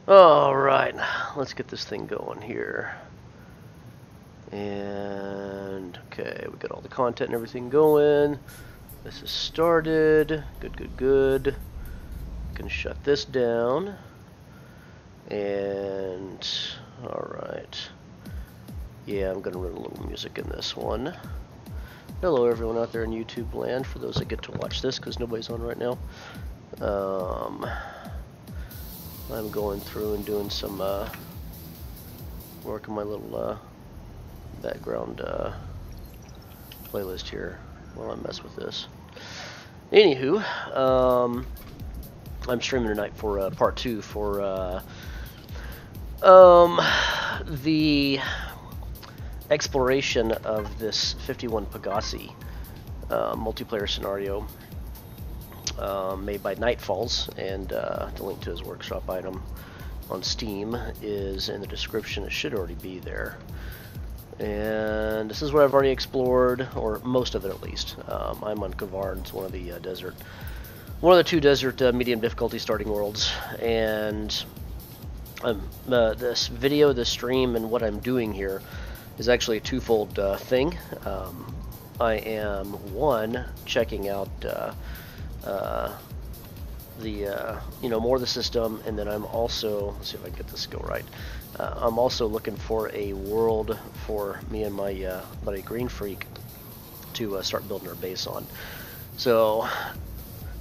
Alright, let's get this thing going here. And, okay, we got all the content and everything going. This is started. Good, good, good. Can shut this down. And, alright. Yeah, I'm going to run a little music in this one. Hello everyone out there in YouTube land, for those that get to watch this, because nobody's on right now. I'm going through and doing some work on my little background playlist here while I mess with this. Anywho, I'm streaming tonight for part 2 for the exploration of this 51 Pegasi multiplayer scenario made by Nitefallz, and the link to his workshop item on Steam is in the description. It should already be there. And this is what I've already explored, or most of it at least. I'm on Kavar. It's one of the two desert medium difficulty starting worlds, and this video, this stream, and what I'm doing here is actually a twofold thing. I am, one, checking out more of the system, and then I'm also, let's see if I can get this to go right. I'm also looking for a world for me and my buddy Greenfreq to start building our base on. So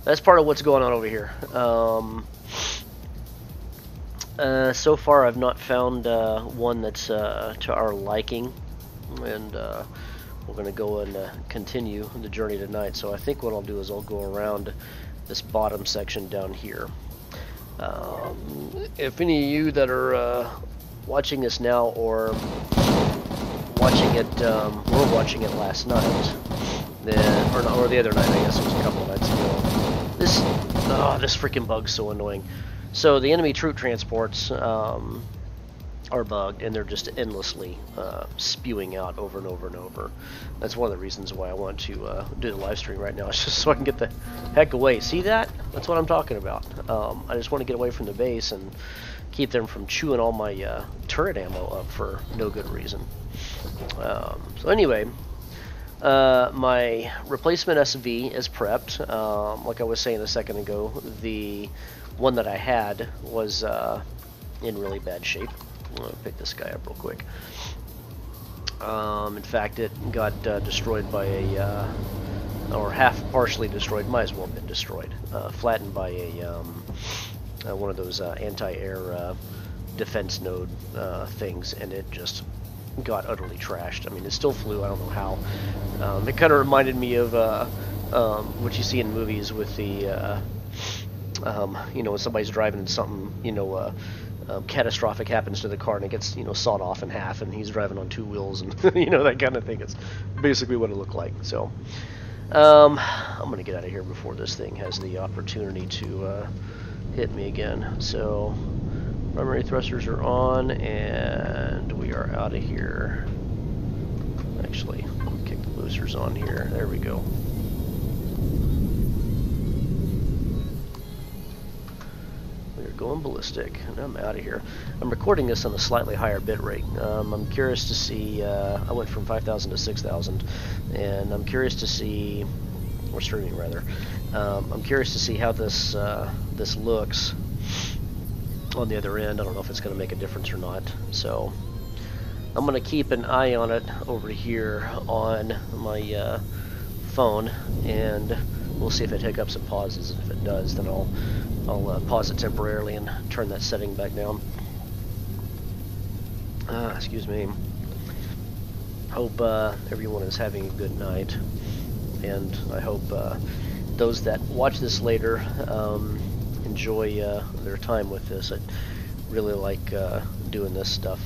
that's part of what's going on over here. So far I've not found one that's to our liking, and we're going to go and continue the journey tonight. So I think what I'll do is I'll go around this bottom section down here. If any of you that are watching this now, or watching it, were watching it last night, then, or the other night, I guess it was a couple of nights ago, this freaking bug's so annoying. So the enemy troop transports are bugged, and they're just endlessly spewing out over and over and over. That's one of the reasons why I want to do the live stream right now. It's just so I can get the heck away. See that? That's what I'm talking about. I just want to get away from the base and keep them from chewing all my turret ammo up for no good reason. So anyway, my replacement SV is prepped. Like I was saying a second ago, the one that I had was in really bad shape. I'm going to pick this guy up real quick. In fact, it got destroyed by a, or half partially destroyed, might as well have been destroyed, flattened by a one of those anti-air defense node things, and it just got utterly trashed. I mean, it still flew, I don't know how. It kind of reminded me of what you see in movies with the, when somebody's driving and something, catastrophic happens to the car and it gets, sawed off in half, and he's driving on 2 wheels, and that kind of thing. It's basically what it looked like. So I'm gonna get out of here before this thing has the opportunity to hit me again. So primary thrusters are on, and we are out of here. Actually, let me kick the boosters on here. There we go. Going ballistic, and I'm out of here. I'm recording this on a slightly higher bit rate. I'm curious to see, I went from 5,000 to 6,000, and I'm curious to see, or streaming rather, I'm curious to see how this this looks on the other end. I don't know if it's going to make a difference or not, so I'm going to keep an eye on it over here on my phone, and we'll see if it hiccups and pauses. If it does, then I'll pause it temporarily and turn that setting back down. Excuse me. Hope everyone is having a good night, and I hope those that watch this later enjoy their time with this. I really like doing this stuff,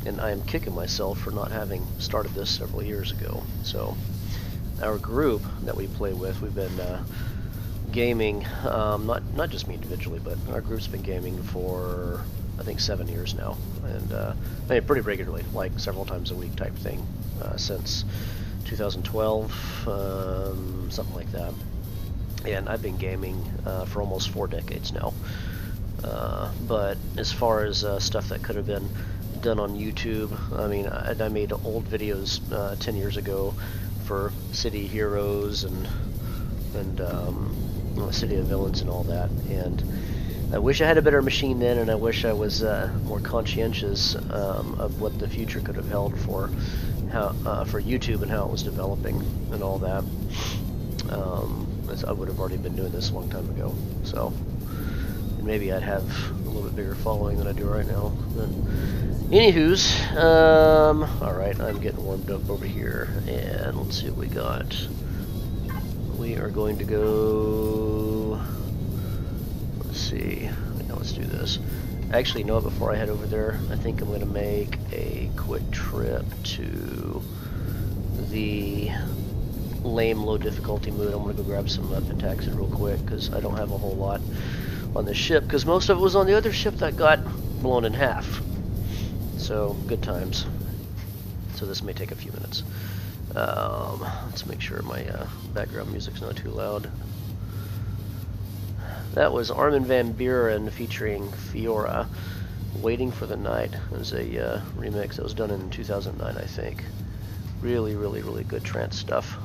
and I am kicking myself for not having started this several years ago. So our group that we play with, we've been gaming, not just me individually, but our group's been gaming for I think 7 years now, and I mean pretty regularly, like several times a week type thing, since 2012, something like that. And I've been gaming for almost 4 decades now, But as far as stuff that could have been done on YouTube, I mean, I made old videos 10 years ago for City Heroes and City of Villains and all that, and I wish I had a better machine then, and I wish I was more conscientious of what the future could have held for for YouTube and how it was developing and all that. As I would have already been doing this a long time ago, so and maybe I'd have a little bit bigger following than I do right now. But anywho's, alright, I'm getting warmed up over here, and let's see what we got. We are going to go, let's see, now let's do this. Actually, you know what, before I head over there, I think I'm going to make a quick trip to the lame low difficulty mood. I'm going to go grab some Pentaxid real quick, because I don't have a whole lot on this ship, because most of it was on the other ship that got blown in half. So, good times. So this may take a few minutes. Let's make sure my background music's not too loud. That was Armin van Buuren featuring Fiora, Waiting for the Night. It was a remix that was done in 2009, I think. Really, really, really good trance stuff.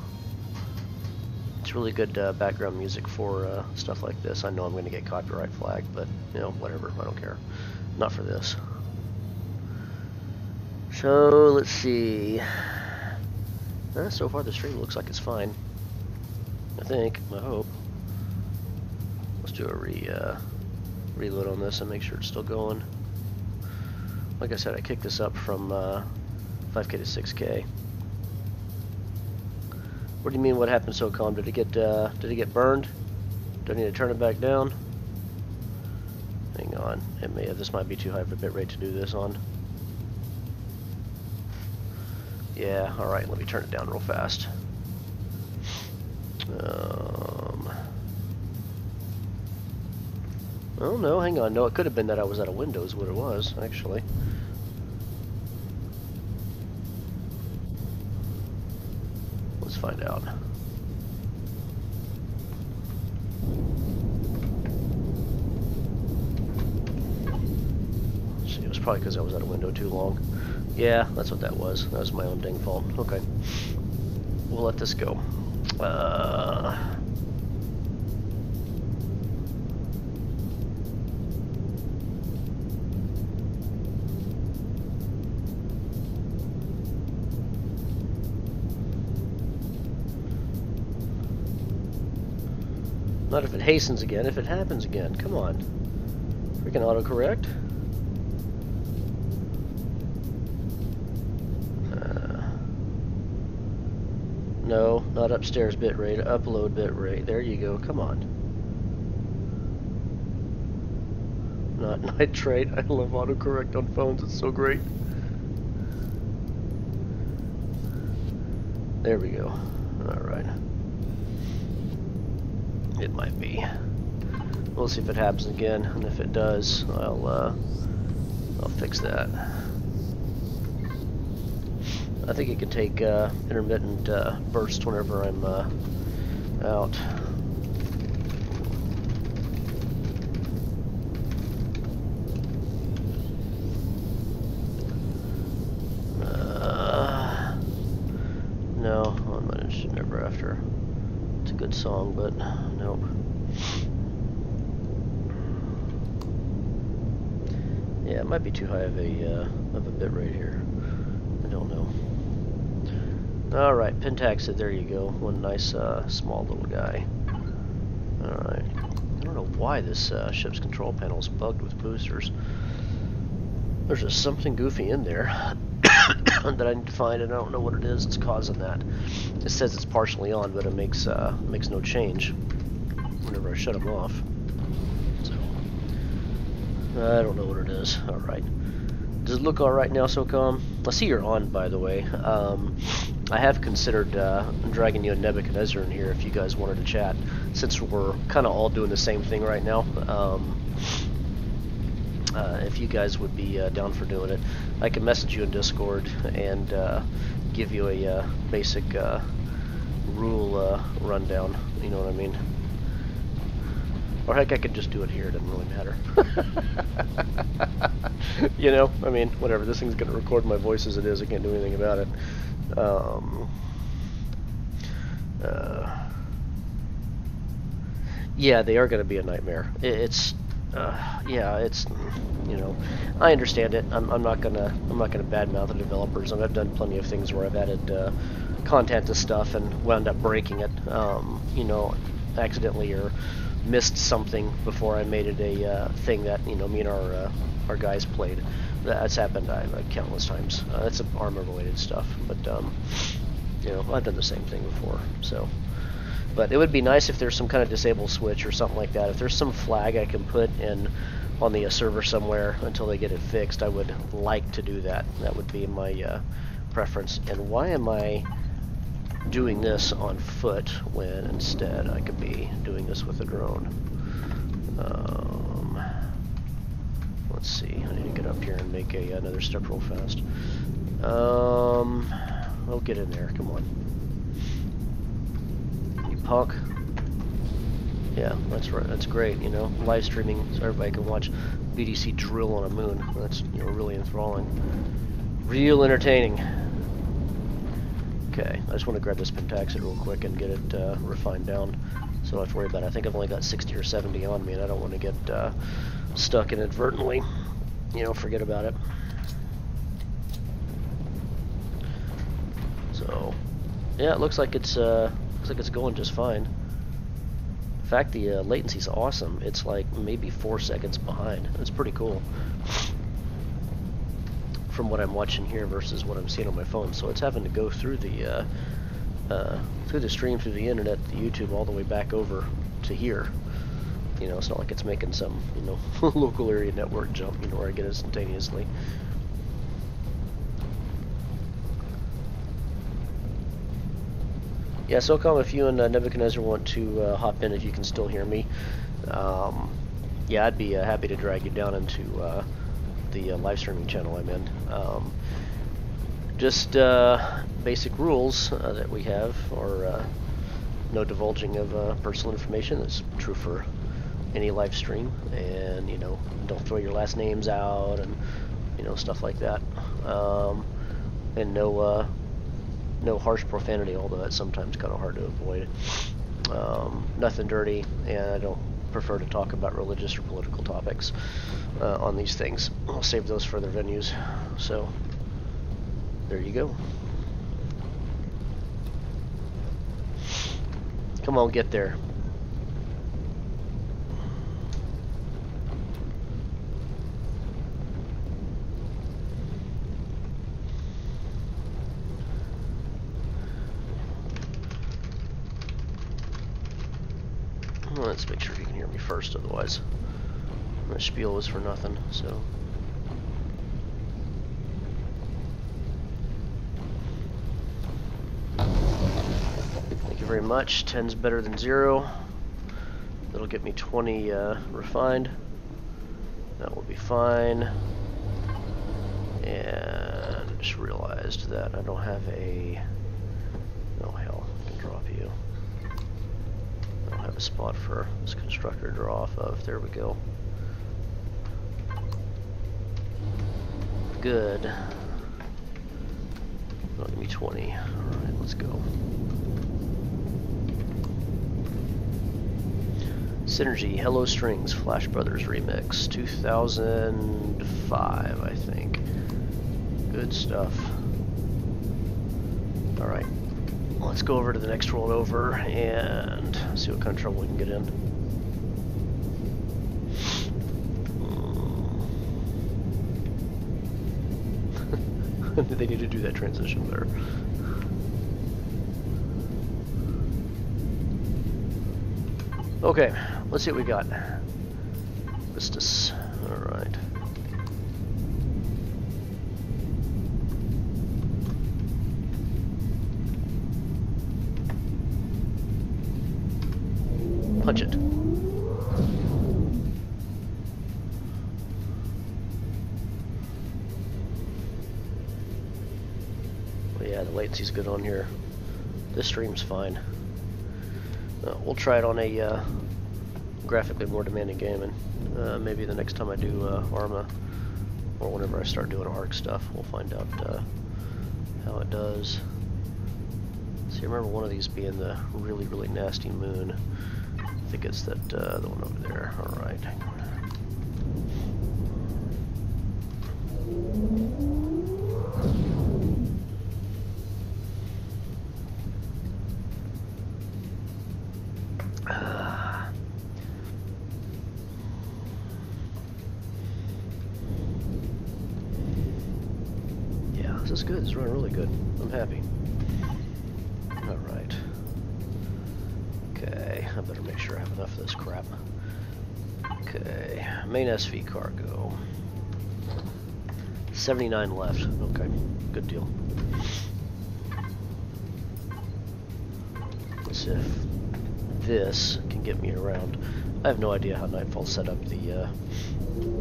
It's really good background music for stuff like this. I know I'm going to get copyright flagged, but, you know, whatever, I don't care. Not for this. So, let's see. So far the stream looks like it's fine. I think, I hope. Let's do a reload on this and make sure it's still going. Like I said, I kicked this up from 5K to 6K. What do you mean? What happened so calm? Did it get burned? Do I need to turn it back down? Hang on, this might be too high of a bitrate to do this on. Yeah, all right. Let me turn it down real fast. Oh no, hang on. No, it could have been that I was out of Windows. What it was, actually. Let's find out. See, it was probably because I was out of window too long. Yeah, that's what that was. That was my own dang fault. Okay. We'll let this go. Not if it hastens again, if it happens again. Come on. Freaking autocorrect. No, not upstairs bitrate, upload bitrate. There you go, come on. Not nitrate. I love autocorrect on phones, it's so great. There we go. Alright. It might be. We'll see if it happens again, and if it does, I'll fix that. I think it can take intermittent bursts whenever I'm out. No, I'm not interested in Ever After. It's a good song, but nope. Yeah, it might be too high of a bit rate here. I don't know. Alright, Pentaxid, there you go. One nice small little guy. Alright. I don't know why this ship's control panel is bugged with boosters. There's just something goofy in there that I need to find, and I don't know what it is that's causing that. It says it's partially on, but it makes no change whenever I shut them off. So I don't know what it is. Alright. Does it look alright now, SOCOM? I see you're on, by the way. I have considered dragging you and Nebuchadnezzar in here if you guys wanted to chat, since we're kind of all doing the same thing right now. If you guys would be down for doing it, I can message you in Discord and give you a basic rule rundown, you know what I mean? Or heck, I could just do it here, it doesn't really matter. You know, I mean, whatever. This thing's gonna record my voice as it is. I can't do anything about it. Yeah, they are gonna be a nightmare. Yeah, it's, you know, I understand it. I'm not gonna badmouth the developers. I've done plenty of things where I've added content to stuff and wound up breaking it. You know, accidentally or missed something before I made it a thing that, you know, me and our guys played. That's happened countless times. That's armor-related stuff, but you know, I've done the same thing before. So, but it would be nice if there's some kind of disable switch or something like that. If there's some flag I can put in on the server somewhere until they get it fixed, I would like to do that. That would be my preference. And why am I doing this on foot when instead I could be doing this with a drone? Let's see, I need to get up here and make another step real fast. Oh, get in there, come on. You punk. Yeah, that's right, that's great, you know, live streaming so everybody can watch BDC drill on a moon. That's, you know, really enthralling. Real entertaining. Okay, I just want to grab this pentaxid real quick and get it refined down, so I don't have to worry about it. I think I've only got 60 or 70 on me, and I don't want to get stuck inadvertently. You know, forget about it. So, yeah, it looks like it's going just fine. In fact, the latency's awesome. It's like maybe 4 seconds behind. It's pretty cool from what I'm watching here versus what I'm seeing on my phone. So it's having to go through the stream, through the internet, the YouTube, all the way back over to here. You know, it's not like it's making some, you know, local area network jump, you know, where I get it instantaneously. Yeah, SOCOM, if you and Nebuchadnezzar want to hop in, if you can still hear me, yeah, I'd be happy to drag you down into the live streaming channel I'm in. Just basic rules that we have are no divulging of personal information. That's true for any live stream, and, you know, don't throw your last names out and, you know, stuff like that. And no harsh profanity, although that's sometimes kind of hard to avoid. Nothing dirty, and I don't prefer to talk about religious or political topics on these things. I'll save those for other venues. So there you go. Come on, get there. Let's make sure you can hear me first, otherwise my spiel was for nothing. So thank you very much. 10's better than 0. That'll get me 20 refined. That will be fine. And I just realized that I don't have a... Oh hell, I can drop you. I don't have a spot for this constructor to draw off of. There we go. Good. That'll give me 20. Alright, let's go. Synergy, Hello Strings, Flash Brothers Remix, 2005, I think. Good stuff. Alright, let's go over to the next world over and see what kind of trouble we can get in. They need to do that transition better. Okay, let's see what we got. Vistus. Alright. Punch it. Well, yeah, the latency's good on here. This stream's fine. We'll try it on a graphically more demanding game, and maybe the next time I do Arma, or whenever I start doing ARC stuff, we'll find out how it does. See, I remember one of these being the really, really nasty moon. I think it's that the one over there. All right, hang on. Yeah, this is good. This is running really good. I'm happy. Alright. Okay, I better make sure I have enough of this crap. Okay, main SV cargo. 79 left. Okay, good deal. Let's see if this can get me around. I have no idea how Nitefallz set up the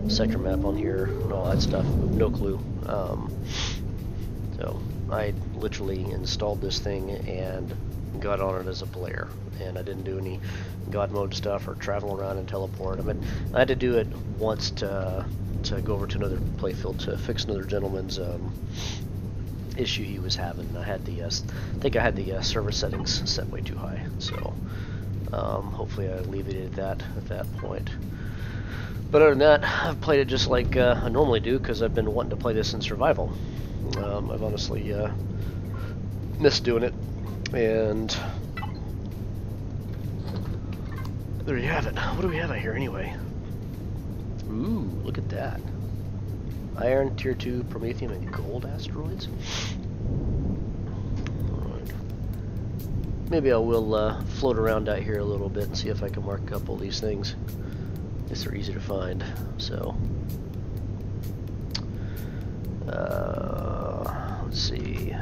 sector map on here and all that stuff. No clue. So I literally installed this thing and got on it as a player, and I didn't do any god mode stuff or travel around and teleport. I mean, I had to do it once to go over to another playfield to fix another gentleman's issue he was having. I had the I think I had the server settings set way too high, so hopefully I alleviated that at that point. But other than that, I've played it just like I normally do, because I've been wanting to play this in survival. I've honestly missed doing it, and there you have it. What do we have out here anyway? Ooh, look at that. Iron, Tier 2, Promethium, and Gold asteroids. Alright. Maybe I will float around out here a little bit and see if I can mark a couple of these things. Guess they're easy to find, so... let's see.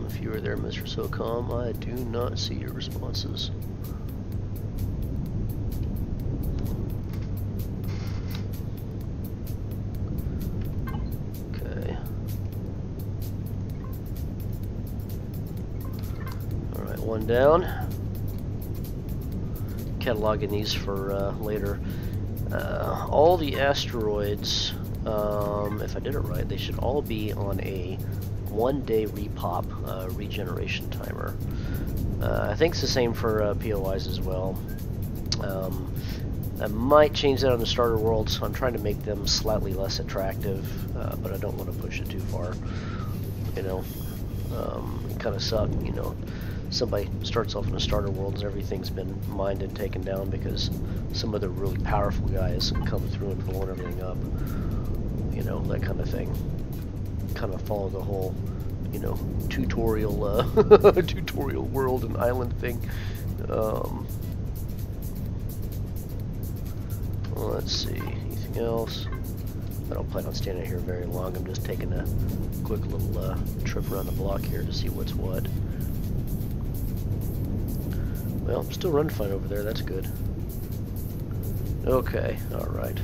If you were there, Mr. SOCOM, I do not see your responses. Okay. Alright, one down. Cataloging these for later. All the asteroids, if I did it right, they should all be on a 1-day repop regeneration timer. I think it's the same for POIs as well. I might change that on the starter worlds. I'm trying to make them slightly less attractive, but I don't want to push it too far. You know, it kind of sucks, you know. Somebody starts off in a starter world and everything's been mined and taken down because some other really powerful guys come through and blowing everything up. You know, that kind of thing. Kind of follow the whole, you know, tutorial tutorial world and island thing. Let's see, anything else? I don't plan on standing here very long. I'm just taking a quick little trip around the block here to see what's what. Well, I'm still running fine over there, that's good. Okay, alright.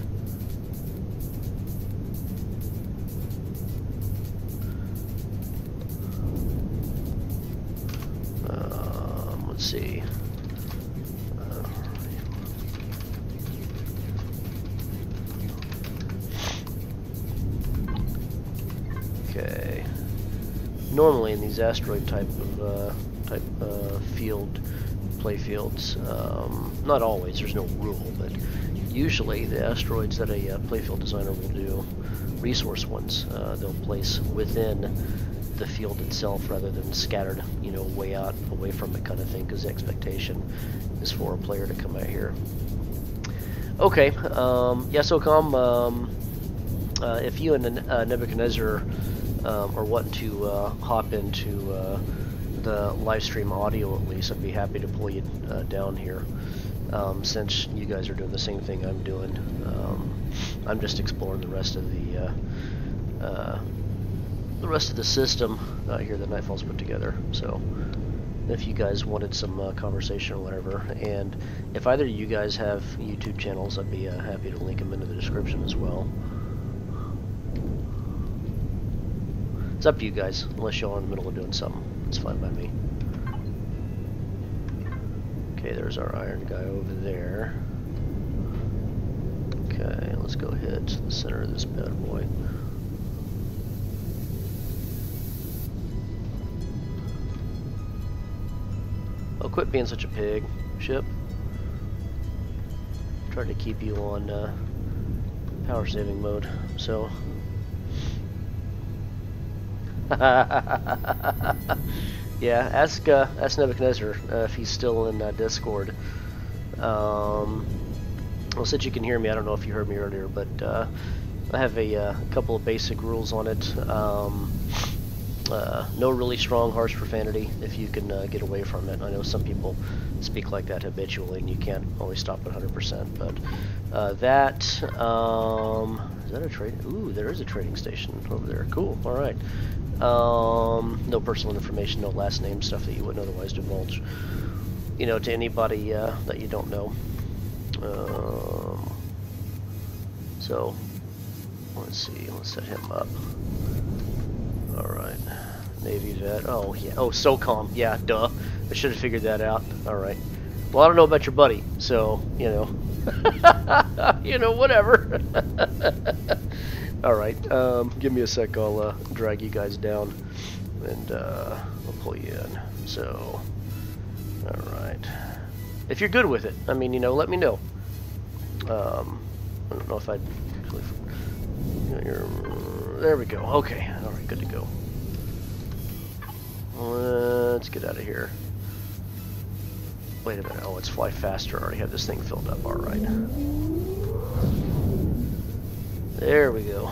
Let's see. Okay. Normally in these asteroid type field playfields, not always, there's no rule, but usually the asteroids that a playfield designer will do, resource ones, they'll place within the field itself rather than scattered, you know, way out, away from it kind of thing, because the expectation is for a player to come out here. Okay, yeah, SOCOM, if you and Nebuchadnezzar are wanting to hop into the live stream audio at least, I'd be happy to pull you down here, since you guys are doing the same thing I'm doing. I'm just exploring the rest of the system here that Nitefallz put together. So if you guys wanted some conversation or whatever, and if either of you guys have YouTube channels, I'd be happy to link them into the description as well. It's up to you guys, unless y'all are in the middle of doing something. It's fine by me. Okay, there's our iron guy over there. Okay, let's go hit the center of this bad boy. Oh, quit being such a pig, ship. Tried to keep you on power saving mode, so. Yeah, ask Nebuchadnezzar if he's still in Discord. Well, since you can hear me, I don't know if you heard me earlier, but I have a couple of basic rules on it. No really strong, harsh profanity if you can get away from it. I know some people speak like that habitually, and you can't always stop at 100%. But is that a trade? Ooh, there is a trading station over there. Cool. All right. No personal information, no last name, stuff that you wouldn't otherwise divulge, you know, to anybody that you don't know. So let's see. Let's set him up. Alright. Navy vet. Oh, yeah. Oh, SOCOM. Yeah, duh. I should have figured that out. Alright. Well, I don't know about your buddy, so, you know. You know, whatever. Alright. Give me a sec. I'll drag you guys down. And I'll pull you in. So, alright. If you're good with it, I mean, you know, let me know. I don't know if I'd... There we go. Okay. Alright, good to go. Let's get out of here. Wait a minute. Oh, let's fly faster. I already have this thing filled up. Alright. There we go.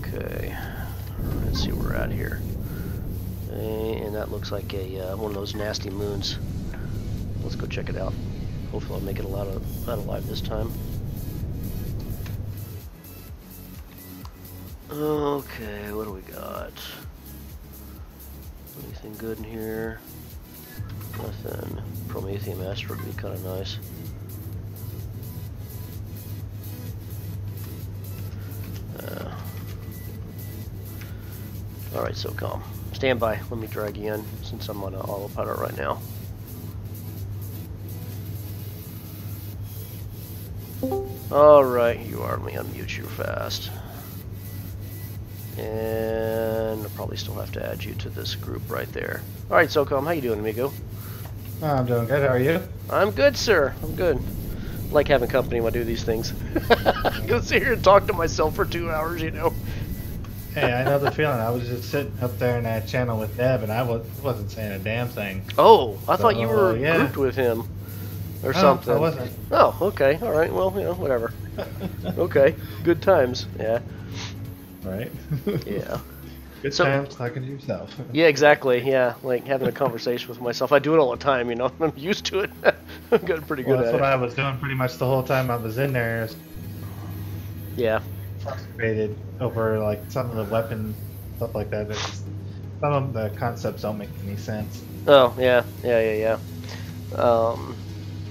Okay. Let's see where we're at here. And that looks like a one of those nasty moons. Let's go check it out. Hopefully I'll make it out alive this time. Okay, what do we got? Anything good in here? Nothing. Prometheum asteroid would be kind of nice. Alright, SOCOM. Stand by. Let me drag you in since I'm on autopilot right now. Alright, you are. Let me unmute you fast. And I'll probably still have to add you to this group right there. Alright, SOCOM, how you doing, amigo? I'm doing good. How are you? I'm good, sir. I'm good. I like having company when I do these things. I can sit here and talk to myself for 2 hours, you know. Hey, I know the feeling. I was just sitting up there in that channel with Deb, and I wasn't saying a damn thing. Oh, I thought you were grouped with him or something. I wasn't. Oh, okay. All right. Well, you know, whatever. Okay. Good times. Yeah. Right. Yeah. Good times talking to yourself. Yeah, exactly. Yeah, like having a conversation with myself. I do it all the time, you know. I'm used to it. I'm getting pretty good at it. That's what I was doing pretty much the whole time I was in there. Yeah. Frustrated over like some of the weapon stuff like that. Some of the concepts don't make any sense. Oh yeah.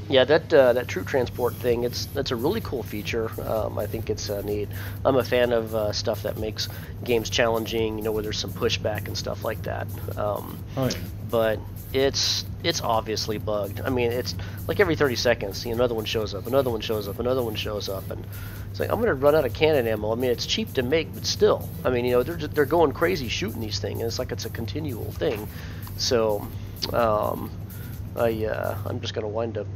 Yeah, that troop transport thing, that's a really cool feature. I think it's neat. I'm a fan of stuff that makes games challenging, you know, where there's some pushback and stuff like that. Oh, yeah. But it's obviously bugged. I mean, it's like every 30 seconds, you know, another one shows up, another one shows up, another one shows up, and it's like, I'm going to run out of cannon ammo. I mean, it's cheap to make, but still. I mean, you know, they're going crazy shooting these things, and it's like it's a continual thing. So, I'm just going to wind up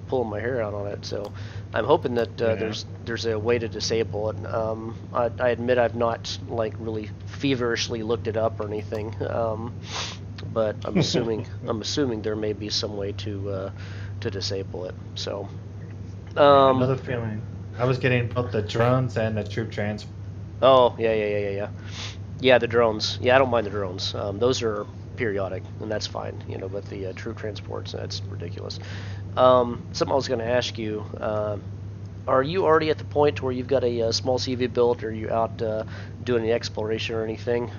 pulling my hair out on it. So I'm hoping that there's a way to disable it. I admit I've not like really feverishly looked it up or anything, but I'm assuming there may be some way to disable it. So another feeling. I was getting both the drones and the troop transport. Oh yeah, the drones. Yeah, I don't mind the drones. Those are periodic, and that's fine, you know, but the troop transports, that's ridiculous. Something I was going to ask you, are you already at the point where you've got a small CV built, or are you out doing the exploration or anything?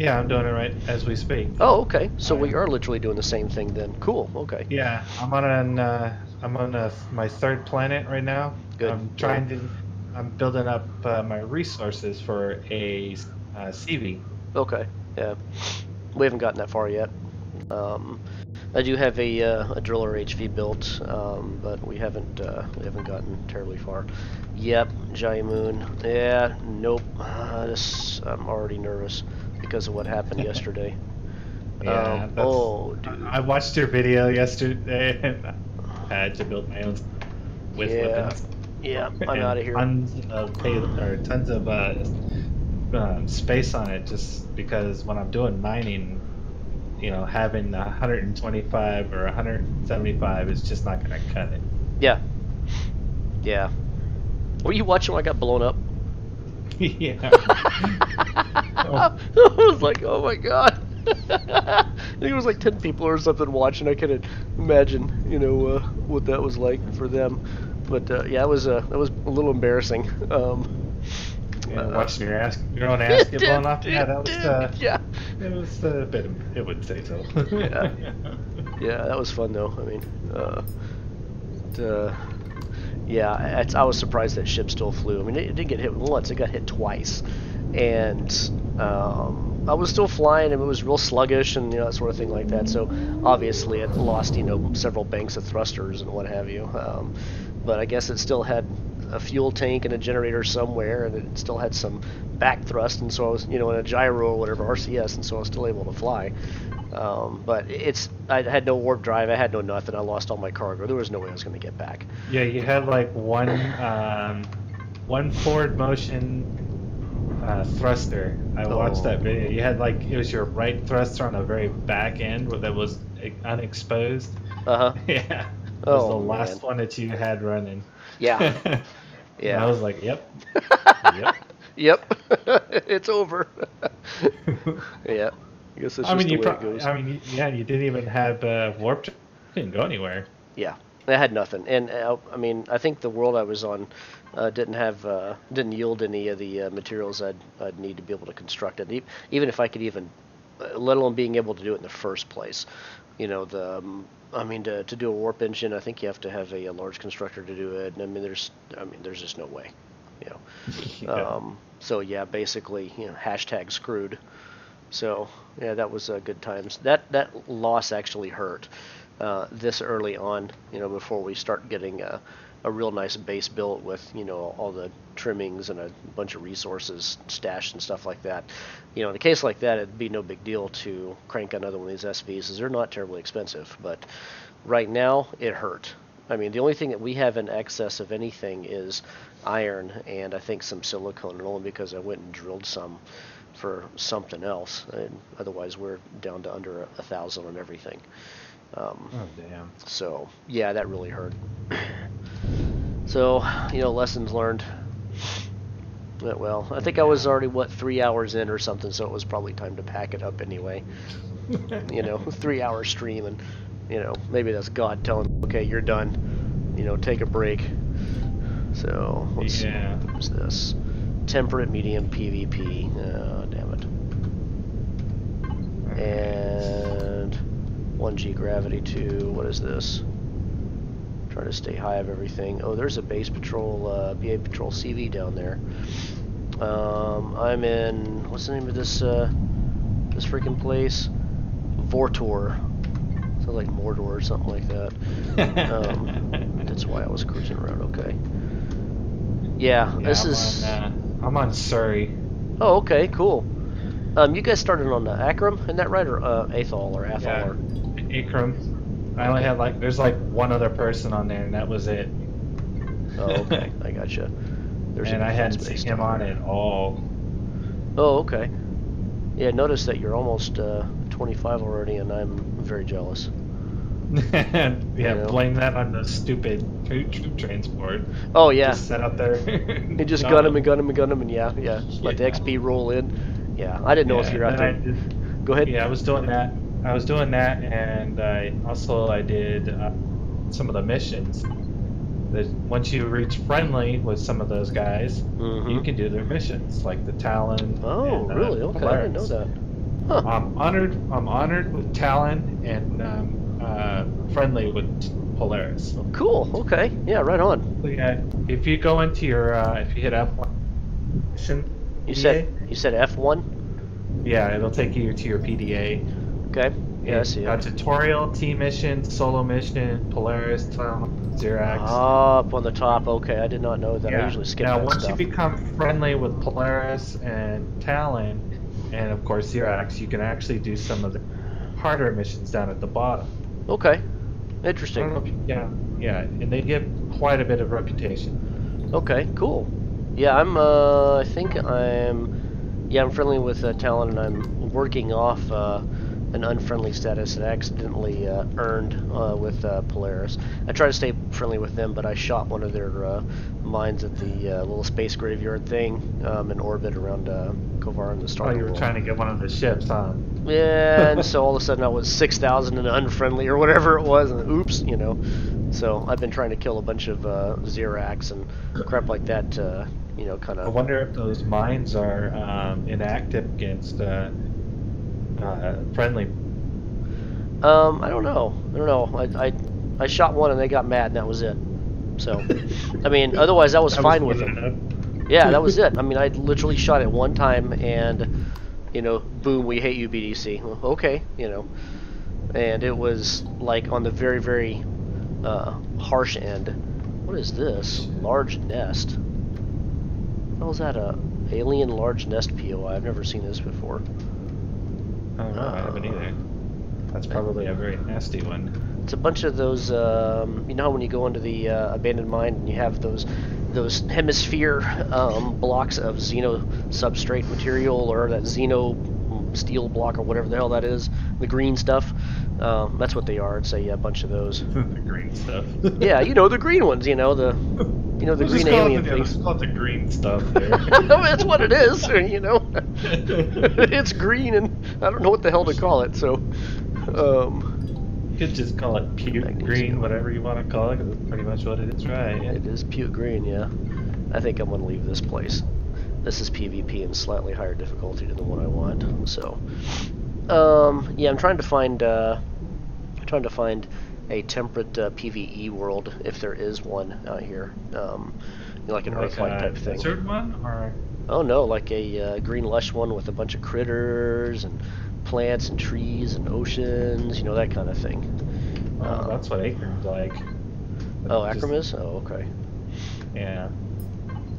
Yeah, I'm doing it right as we speak. Oh, okay. So we are literally doing the same thing then. Cool. Okay. Yeah, I'm on my third planet right now. Good. I'm trying to I'm building up my resources for a CV. Okay, yeah. We haven't gotten that far yet. I do have a driller HV built, but we haven't gotten terribly far. Yep, Jai Moon. Yeah, nope. I'm already nervous because of what happened yesterday. Yeah, oh, dude. I watched your video yesterday, and I had to build my own with weapons. Yeah, I'm out of here. Tons of space on it, just because when I'm doing mining, you know, having 125 or 175 is just not going to cut it. Yeah. Yeah. Were you watching when I got blown up? Yeah. I was like, oh my god. I think it was like 10 people or something watching. I couldn't imagine, you know, what that was like for them. But yeah, it was a little embarrassing. Watching your own ass get blown off. Yeah, that was yeah. It was a bit. It would say so. Yeah. Yeah, that was fun though. I mean, yeah, I was surprised that ship still flew. I mean, it didn't get hit once; it got hit twice, and I was still flying, and it was real sluggish, and you know, that sort of thing like that. So obviously, it lost, you know, several banks of thrusters and what have you. But I guess it still had a fuel tank and a generator somewhere, and it still had some back thrust, and so I was, you know, in a gyro or whatever, RCS, and so I was still able to fly. But I had no warp drive, I had no nothing, I lost all my cargo. There was no way I was going to get back. Yeah, you had like one forward motion thruster. I watched that video. You had like, it was your right thruster on the very back end where that was unexposed. Yeah. It was the last one that you had running. Yeah. Yeah. And I was like, yep. Yep. It's over. Yeah. I guess that's just the way it goes. I mean, yeah, you didn't even have warp. Didn't go anywhere. Yeah. I had nothing. And I mean, I think the world I was on didn't yield any of the materials I'd need to be able to construct it. Even if I could even, let alone being able to do it in the first place. You know, I mean, to do a warp engine, I think you have to have a large constructor to do it. And I mean, there's just no way, you know. Yeah. So yeah, basically, you know, # screwed. So yeah, that was good times. That loss actually hurt this early on, you know, before we start getting a real nice base built with, you know, all the trimmings and a bunch of resources stashed and stuff like that. You know, in a case like that, it'd be no big deal to crank another one of these SVs, as they're not terribly expensive. But right now, it hurt. I mean, the only thing that we have in excess of anything is iron and I think some silicone, and only because I went and drilled some for something else. And otherwise, we're down to under 1,000 on everything. Oh damn. So yeah, that really hurt. So, you know, lessons learned. Well, I think I was already, 3 hours in or something, so it was probably time to pack it up anyway. You know, 3 hour stream, and, you know, maybe that's God telling me, okay, you're done. You know, take a break. So, let's see, what's this? Temperate medium PvP. Oh, damn it. And 1G gravity 2. What is this? Try to stay high of everything. Oh, there's a base patrol, BA patrol CV down there. I'm in, what's the name of this this freaking place? Vortor. Sounds like Mordor or something like that. That's why I was cruising around. Okay. Yeah, this is. I'm on Surrey. Oh, okay, cool. You guys started on Akram, isn't that right, or Athol or Athol? Yeah, Akram. I only had there's one other person on there, and that was it. Oh, okay, I gotcha. And I hadn't seen him on at all. Oh, okay. Yeah, notice that you're almost 25 already, and I'm very jealous. Yeah, you know? Blame that on the stupid troop transport. Oh yeah. Just set up there. You just gun him, and yeah. Let the XP roll in. Yeah, I didn't know if you're out there. Go ahead. Yeah, I was doing that. And I did some of the missions. Once you reach friendly with some of those guys, you can do their missions, like the Talon. Oh, really? Okay, I didn't know that. Huh. I'm honored with Talon, and friendly with Polaris. Cool. Okay. Yeah. Right on. So yeah, if you go into your if you hit F1 mission, You PDA, said F1. yeah, it'll take you to your PDA. Okay. Yeah, I see it. Tutorial, T mission, solo mission, Polaris, Xerax. Up on the top. Okay, I did not know that. I usually skip now, that once stuff. you become friendly with Polaris and Talon, and of course Xerax, you can actually do some of the harder missions down at the bottom. Okay. I Interesting. don't know if yeah, and they get quite a bit of reputation. Okay. Cool. Yeah, I think I'm friendly with Talon, and I'm working off an unfriendly status that I accidentally earned with Polaris. I try to stay friendly with them, but I shot one of their mines at the little space graveyard thing in orbit around Kovar and the Star. Oh, you were trying to get one of the ships, huh? Yeah, and so all of a sudden I was 6,000 and unfriendly or whatever it was, and oops, you know. So I've been trying to kill a bunch of Xerax and crap like that, you know, kind of. I wonder if those mines are inactive against friendly. I don't know. I shot one and they got mad and that was it. So, I mean, otherwise I was fine with them. Yeah, that was it. I mean, I literally shot it one time and, you know, boom, we hate you, BDC. Well, okay, you know. And it was like on the very, very harsh end. What is this? Large nest. How is that a alien large nest POI? I've never seen this before. I don't know, I haven't either. That's probably a very nasty one. It's a bunch of those, you know how when you go into the abandoned mine and you have those hemisphere blocks of xeno substrate material, or that xeno steel block or whatever the hell that is, the green stuff. That's what they are. It's a bunch of those. The green stuff. Yeah, you know, the green ones. You know the green alien things. It's called the green stuff there. That's what it is. You know, it's green, and I don't know what the hell to call it. So. You could just call it puke green, whatever you want to call it, because that's pretty much what it is, right? Yeah. It is puke green, yeah. I think I'm going to leave this place. This is PvP and slightly higher difficulty than the one I want. So, yeah, I'm trying to find a temperate PvE world, if there is one out here. You know, like an Earth-like type thing. A desert one, or? Oh no, like a green lush one with a bunch of critters and plants and trees and oceans, you know, that kind of thing. Oh, that's what Akram's like. Oh, Akram is? Oh, okay. Yeah.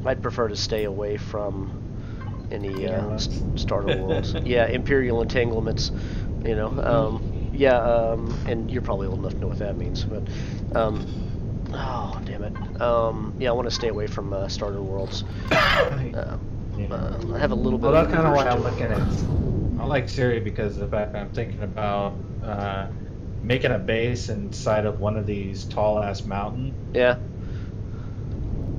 I'd prefer to stay away from any starter worlds. Yeah, Imperial entanglements, you know. Yeah, and you're probably old enough to know what that means, but oh, damn it. Yeah, I want to stay away from starter worlds. I have a little bit. Well, that's kind of what I'm looking at. I like Syria because of the fact I'm thinking about making a base inside of one of these tall ass mountains. Yeah.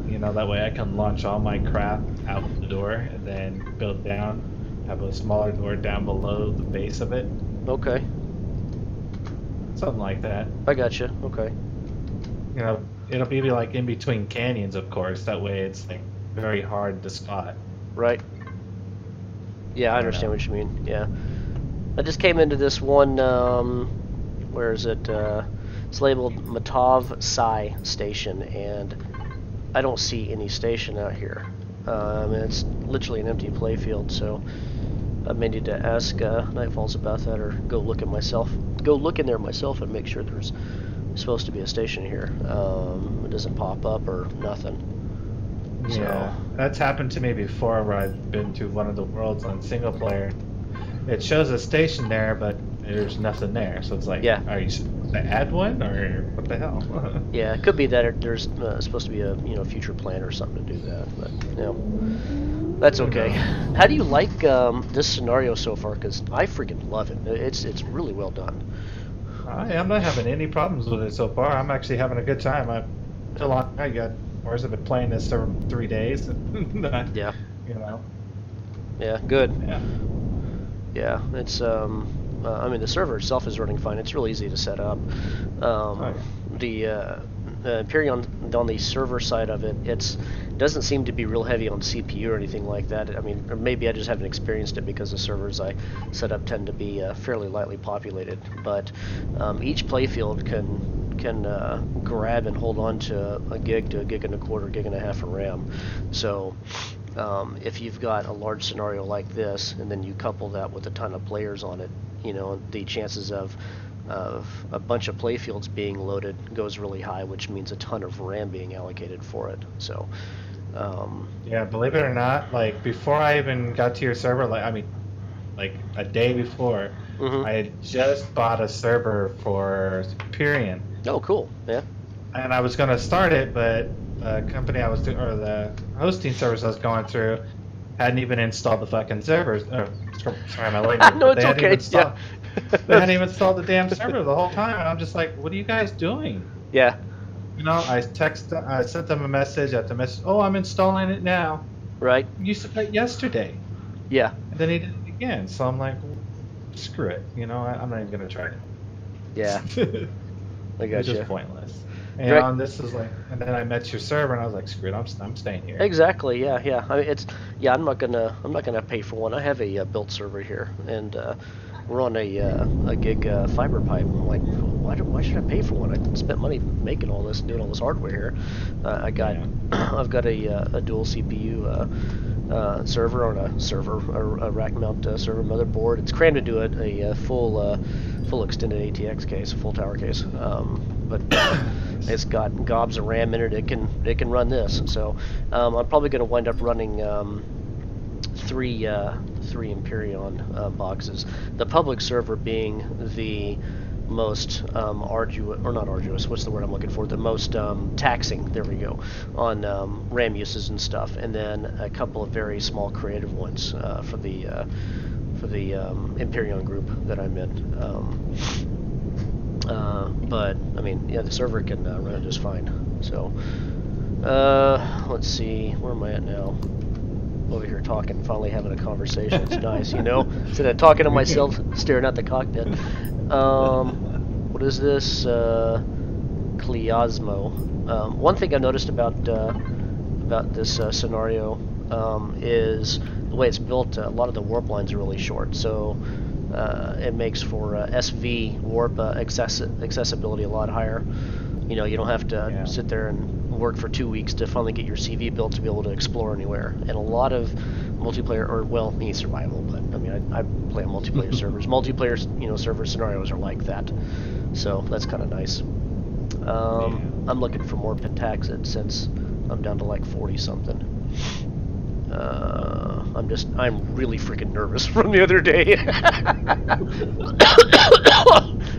You know, that way I can launch all my crap out the door and then build down, have a smaller door down below the base of it. Okay. Something like that. I gotcha. Okay. You know, it'll be like in between canyons, of course. That way it's like very hard to spot. Right. Yeah, I understand what you mean. Yeah. I just came into this one, where is it? It's labeled Matav Psi Station, and I don't see any station out here. And it's literally an empty playfield, so I may need to ask Nitefallz about that, or go look in there myself and make sure there's supposed to be a station here. It doesn't pop up or nothing. Yeah, so. That's happened to me before, where I've been to one of the worlds on single player. It shows a station there, but there's nothing there. So it's like, yeah. Are you supposed to add one, or what the hell? Yeah, it could be that there's supposed to be a future plan or something to do that, but you know, that's okay. How do you like this scenario so far? Because I freaking love it. It's really well done. I'm not having any problems with it so far. I'm actually having a good time. I got. Or has it been playing this for 3 days? Yeah. You know. Yeah. Good. Yeah. Yeah. It's I mean, the server itself is running fine. It's real easy to set up. The Empyrion on the server side of it, doesn't seem to be real heavy on CPU or anything like that. I mean, or maybe I just haven't experienced it because the servers I set up tend to be fairly lightly populated. But each playfield can grab and hold on to a gig and a quarter, gig and a half of RAM. So if you've got a large scenario like this, and then you couple that with a ton of players on it, you know, the chances of a bunch of playfields being loaded goes really high, which means a ton of RAM being allocated for it. So yeah, believe it or not, like before I even got to your server, like a day before, I had just bought a server for Empyrion. Oh, cool. Yeah. And I was gonna start it, but the company I was doing, or the hosting service I was going through, hadn't even installed the fucking servers. Oh, sorry, my language. No, it's okay. Yeah. They hadn't even installed the damn server the whole time, and I'm just like, what are you guys doing? Yeah. You know, I sent them a message at the message. Oh, I'm installing it now. Right. You said that yesterday. Yeah. And then he did it again. So I'm like, screw it. You know, I'm not even gonna try it. Yeah. I got It's you. just pointless. And this is like, and then I met your server, and I was like, screw it, I'm staying here. Exactly. Yeah. Yeah. I mean, I'm not gonna pay for one. I have a built server here, and we're on a gig fiber pipe. I'm like, why should I pay for one? I spent money making all this and doing all this hardware here. I've got a dual CPU server on a rack mount server motherboard. It's crammed into it, a full extended ATX case, a full tower case. But it's got gobs of RAM in it. It can run this. So I'm probably going to wind up running three Empyrion boxes. The public server being the most arduous, or not arduous, what's the word I'm looking for? The most taxing, there we go, on RAM uses and stuff, and then a couple of very small creative ones for the Empyrion group that I'm in. But I mean, yeah, the server can run it just fine. So let's see, where am I at now? Over here talking, finally having a conversation. It's nice, you know, instead of talking to myself, staring at the cockpit. What is this? Kliosmo. One thing I noticed about this scenario is the way it's built. A lot of the warp lines are really short, so it makes for SV warp accessibility a lot higher. You know, you don't have to sit there and work for 2 weeks to finally get your CV built to be able to explore anywhere. And a lot of multiplayer, or well, me survival, but I mean, I play on multiplayer servers. Multiplayer, you know, server scenarios are like that, so that's kind of nice. I'm looking for more pentaxid since I'm down to like 40 something. I'm really freaking nervous from the other day.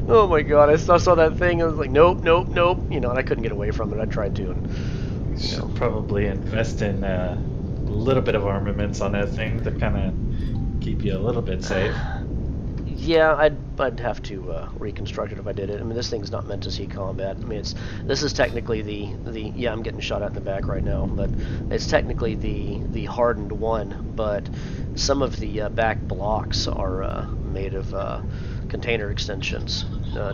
Oh my god, I saw that thing, I was like, nope, you know, and I couldn't get away from it. I tried to, and you should probably invest in a little bit of armaments on that thing to kind of keep you a little bit safe. Yeah, I'd have to reconstruct it if I did it. I mean, this thing's not meant to see combat. I mean, this is technically the yeah, I'm getting shot at in the back right now, but it's technically the hardened one. But some of the back blocks are made of container extensions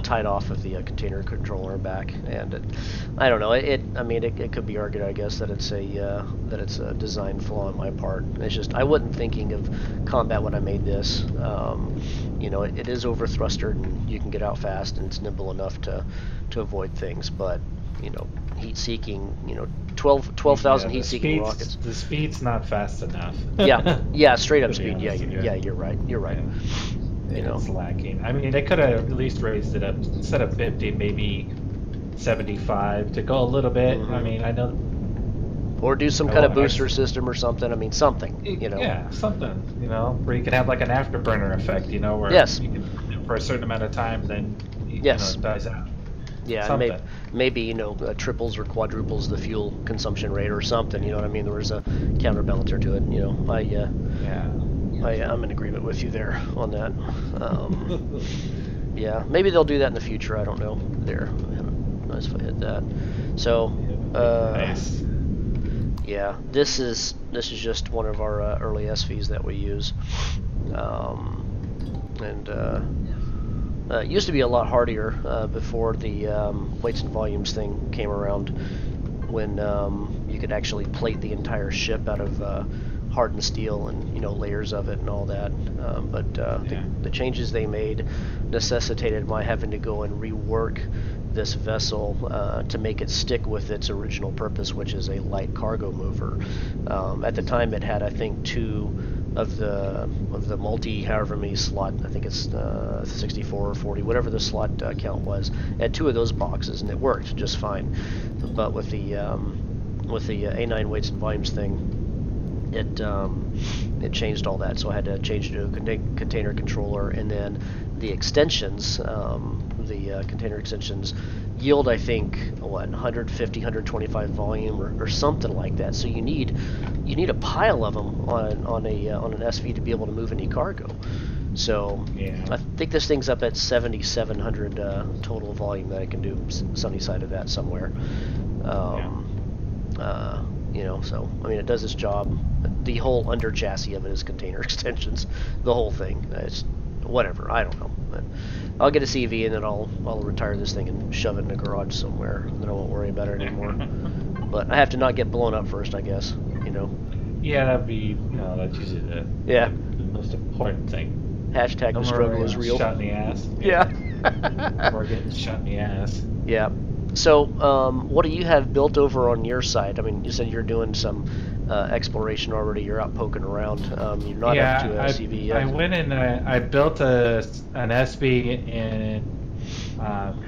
tied off of the container controller back, and I don't know. I mean, it could be argued, I guess, that it's a design flaw on my part. It's just I wasn't thinking of combat when I made this. You know, it is over thrustered, and you can get out fast, and it's nimble enough to avoid things. But you know, heat seeking, you know, 12,000 heat seeking rockets. The speed's not fast enough. yeah, straight up speed. Yeah, you're right. You're right. Yeah. You know, it's lacking. I mean, they could have at least raised it up instead of 50, maybe 75 to go a little bit. I mean, I know. Or do some kind of booster system or something. I mean, something. You know. Yeah, something. You know, where you can have like an afterburner effect. You know, where you can, for a certain amount of time, then you know, it dies out. Yeah, maybe you know, triples or quadruples the fuel consumption rate or something. You know what I mean? There was a counterbalancer to it. You know, I'm in agreement with you there on that. Yeah, maybe they'll do that in the future. I don't know. There, nice if I hit that. So, nice. Yeah, this is just one of our early SVs that we use, and It used to be a lot hardier before the weights and volumes thing came around, when you could actually plate the entire ship out of hardened steel and, you know, layers of it and all that. But the changes they made necessitated my having to go and rework this vessel to make it stick with its original purpose, which is a light cargo mover. At the time, it had, I think, 2 of the multi however many slot, I think it's 64 or 40, whatever the slot count was. It had 2 of those boxes, and it worked just fine. But with the A9 weights and volumes thing, it changed all that, so I had to change it to a container controller, and then the extensions, the container extensions yield, I think, what, 150, 125 volume or something like that. So you need a pile of them on an SV to be able to move any cargo. So I think this thing's up at 7,700 total volume that I can do sunny side of that somewhere. You know, so I mean, it does its job. The whole under chassis of it is container extensions. The whole thing. It's whatever. I don't know. But I'll get a CV and then I'll retire this thing and shove it in a garage somewhere, and then I won't worry about it anymore. But I have to not get blown up first, I guess. You know. Yeah, that'd be. No, that's usually the most important thing. Hashtag the struggle is real. Shot in the ass. Yeah. Or getting shot in the ass. Yeah. So, what do you have built over on your side? I mean, you said you're doing some exploration already. You're out poking around. You're not up to a CV yet. I went and I built an SB in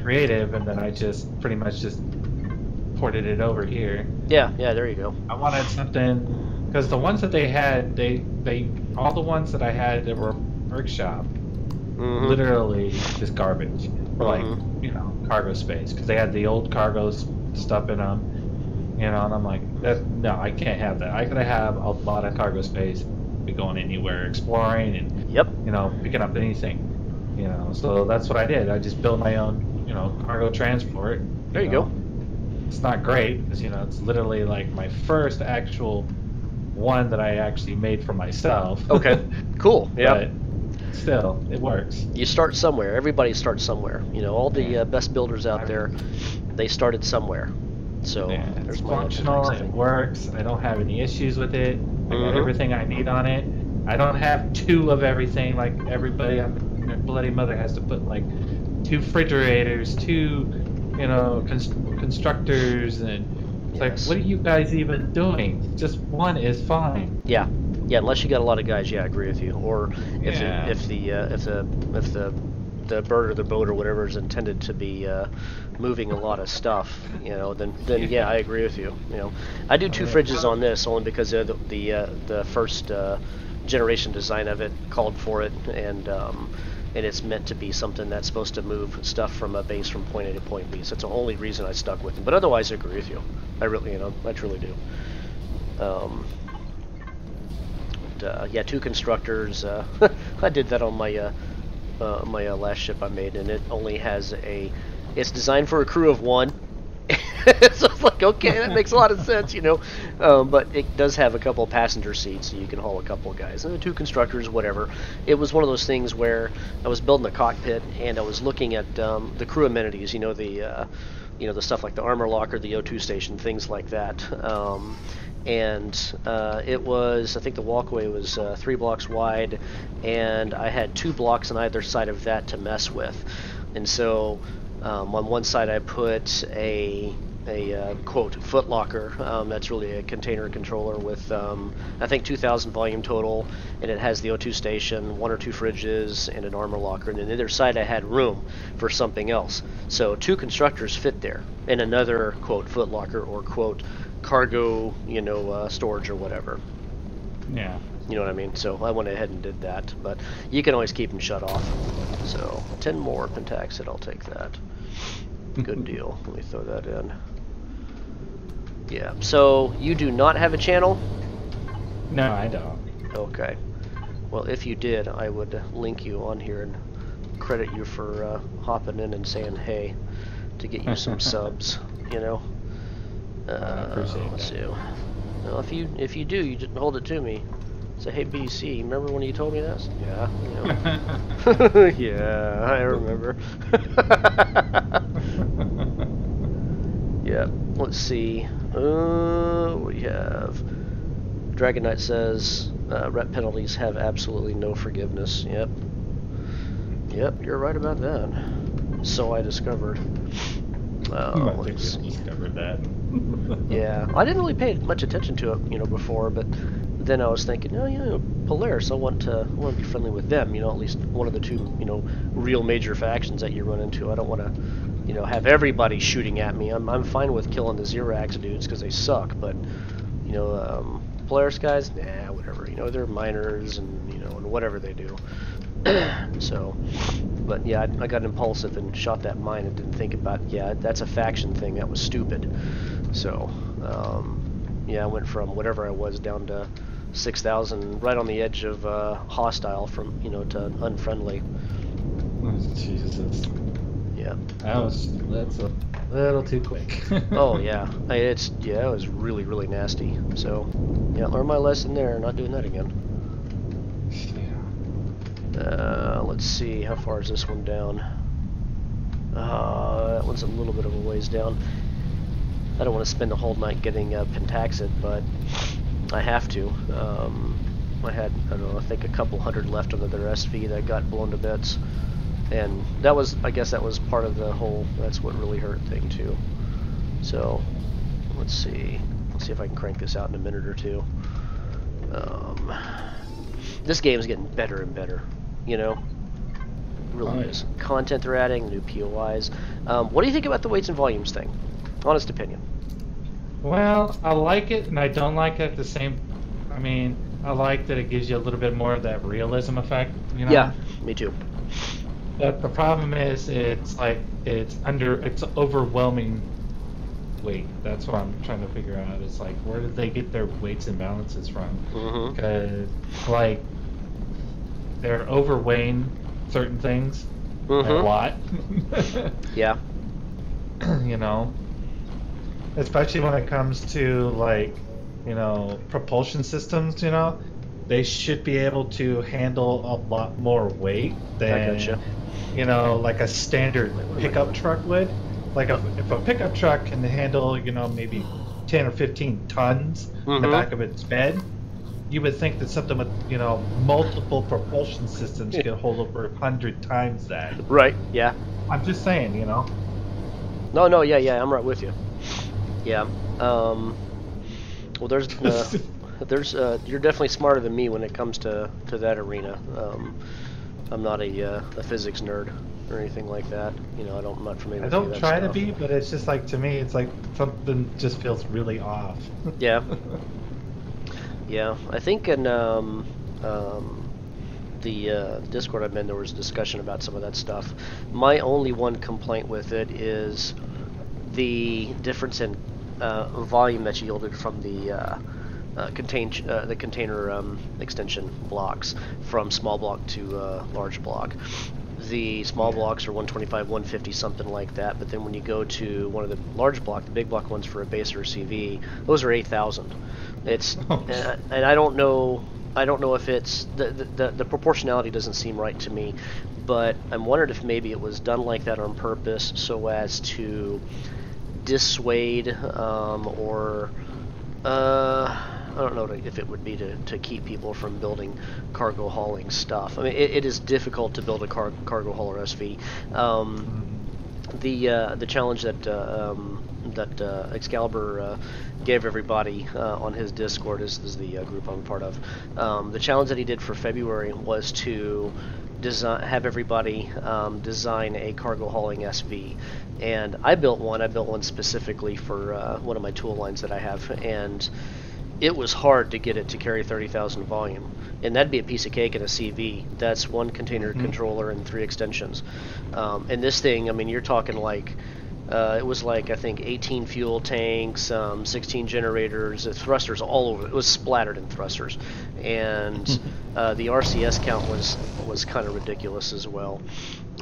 Creative, and then I just pretty much just ported it over here. Yeah, there you go. I wanted something, because the ones that they had, all the ones that I had that were workshop, literally just garbage. For like, you know, cargo space, because they had the old cargo stuff in them, you know, and I'm like, no, I can't have that. I gotta have a lot of cargo space, be going anywhere, exploring, and you know, picking up anything, you know. So that's what I did. I just built my own, you know, cargo transport. There you go. It's not great, because, you know, it's literally like my first actual one that I actually made for myself. Okay, cool. Yeah. Still, it works. You start somewhere. Everybody starts somewhere. You know, all the best builders out there, they started somewhere. So it's functional. It works. I don't have any issues with it. I got everything I need on it. I don't have 2 of everything like everybody on their bloody mother has to put like 2 refrigerators, 2, you know, constructors, and it's like, what are you guys even doing? Just 1 is fine. Yeah, unless you got a lot of guys, I agree with you. Or if the bird or the boat or whatever is intended to be moving a lot of stuff, you know, then I agree with you. You know, I do 2 fridges on this only because the first generation design of it called for it, and it's meant to be something that's supposed to move stuff from a base from point A to point B. So it's the only reason I stuck with it. But otherwise, I agree with you. I really, you know, I truly do. Yeah, 2 constructors. I did that on my my last ship I made, and it only has it's designed for a crew of 1. So it's like, okay, that makes a lot of sense, you know. But it does have a couple of passenger seats, so you can haul a couple of guys. And 2 constructors, whatever. It was one of those things where I was building a cockpit, and I was looking at the crew amenities, you know, the stuff like the armor locker, the O2 station, things like that. And it was, I think the walkway was 3 blocks wide, and I had 2 blocks on either side of that to mess with. And so on one side I put a quote foot locker, that's really a container controller with I think 2,000 volume total, and it has the O2 station, 1 or 2 fridges, and an armor locker. And then the other side I had room for something else, so 2 constructors fit there, and another quote foot locker or quote cargo, you know, storage or whatever. Yeah. You know what I mean? So I went ahead and did that, but you can always keep them shut off. So 10 more pentaxid, I'll take that. Good deal. Let me throw that in. Yeah. So you do not have a channel? No, I don't. Okay. Well, if you did, I would link you on here and credit you for hopping in and saying hey to get you some subs. You know. I appreciate let's see. Well, if you do, you just hold it to me. Say, hey BDC, remember when you told me this? Yeah, you know. Yeah, I remember. Yeah, let's see. We have Dragon Knight says rep penalties have absolutely no forgiveness. Yep. Yep, you're right about that. So I discovered. I think we discovered that. Yeah, I didn't really pay much attention to it, you know, before, but then I was thinking, oh, you know, Polaris, I want to be friendly with them, you know, at least one of the two, you know, real major factions that you run into. I don't want to, you know, have everybody shooting at me. I'm fine with killing the Xerax dudes because they suck, but, you know, Polaris guys, nah, whatever. You know, they're miners and, you know, and whatever they do. So, but yeah, I got impulsive and shot that mine and didn't think about, yeah, that's a faction thing. That was stupid. So, yeah, I went from whatever I was down to 6,000, right on the edge of hostile from, you know, to unfriendly. Oh, Jesus. Yeah. That's a little too quick. Oh yeah, it was really, really nasty. So, yeah, learn my lesson there. Not doing that again. Let's see, how far is this one down? That one's a little bit of a ways down. I don't want to spend the whole night getting Pentaxid, but I have to. I had, I don't know, I think a couple hundred left under their SV that got blown to bits. And that was, I guess that was part of the whole, that's what really hurt thing too. So, let's see if I can crank this out in a minute or two. This game is getting better and better, you know? It really is. Content they're adding, new POIs. What do you think about the weights and volumes thing? Honest opinion. Well, I like it and I don't like it at the same. I mean, I like that it gives you a little bit more of that realism effect, you know? Yeah, me too. But the problem is, it's like it's overwhelming weight. That's what I'm trying to figure out. It's like, where did they get their weights and balances from? Because like they're overweighing certain things a lot. Yeah. You know, especially when it comes to like, you know, propulsion systems. You know, they should be able to handle a lot more weight than, you know, like a standard pickup truck would. Like if a pickup truck can handle, you know, maybe 10 or 15 tons in the back of its bed, you would think that something with, you know, multiple propulsion systems could hold over 100 times that. Right, yeah. I'm just saying, you know. No, yeah, I'm right with you. Yeah. Well, there's you're definitely smarter than me when it comes to that arena. I'm not a physics nerd or anything like that. You know, I'm not familiar with I don't try to be, but it's just like, to me, it's like something just feels really off. Yeah. Yeah, I think in the Discord I'm in, there was a discussion about some of that stuff. My only one complaint with it is the difference in volume that's yielded from the container extension blocks from small block to large block. The small blocks are 125, 150, something like that, but then when you go to one of the large block, the big block ones for a base or a CV, those are 8,000. It's and I don't know if it's the proportionality doesn't seem right to me, but I'm wondering if maybe it was done like that on purpose so as to dissuade or I don't know if it would be to keep people from building cargo hauling stuff. I mean, it is difficult to build a cargo hauler SV. The challenge that Excalibur gave everybody on his Discord is the group I'm a part of. The challenge that he did for February was to have everybody design a cargo hauling SV, and I built one. I built one specifically for one of my tool lines that I have, and it was hard to get it to carry 30,000 volume, and that'd be a piece of cake in a CV. That's one container controller and 3 extensions. And this thing, I mean, you're talking like it was like, I think 18 fuel tanks, 16 generators, thrusters all over. It was splattered in thrusters, and the RCS count was kind of ridiculous as well.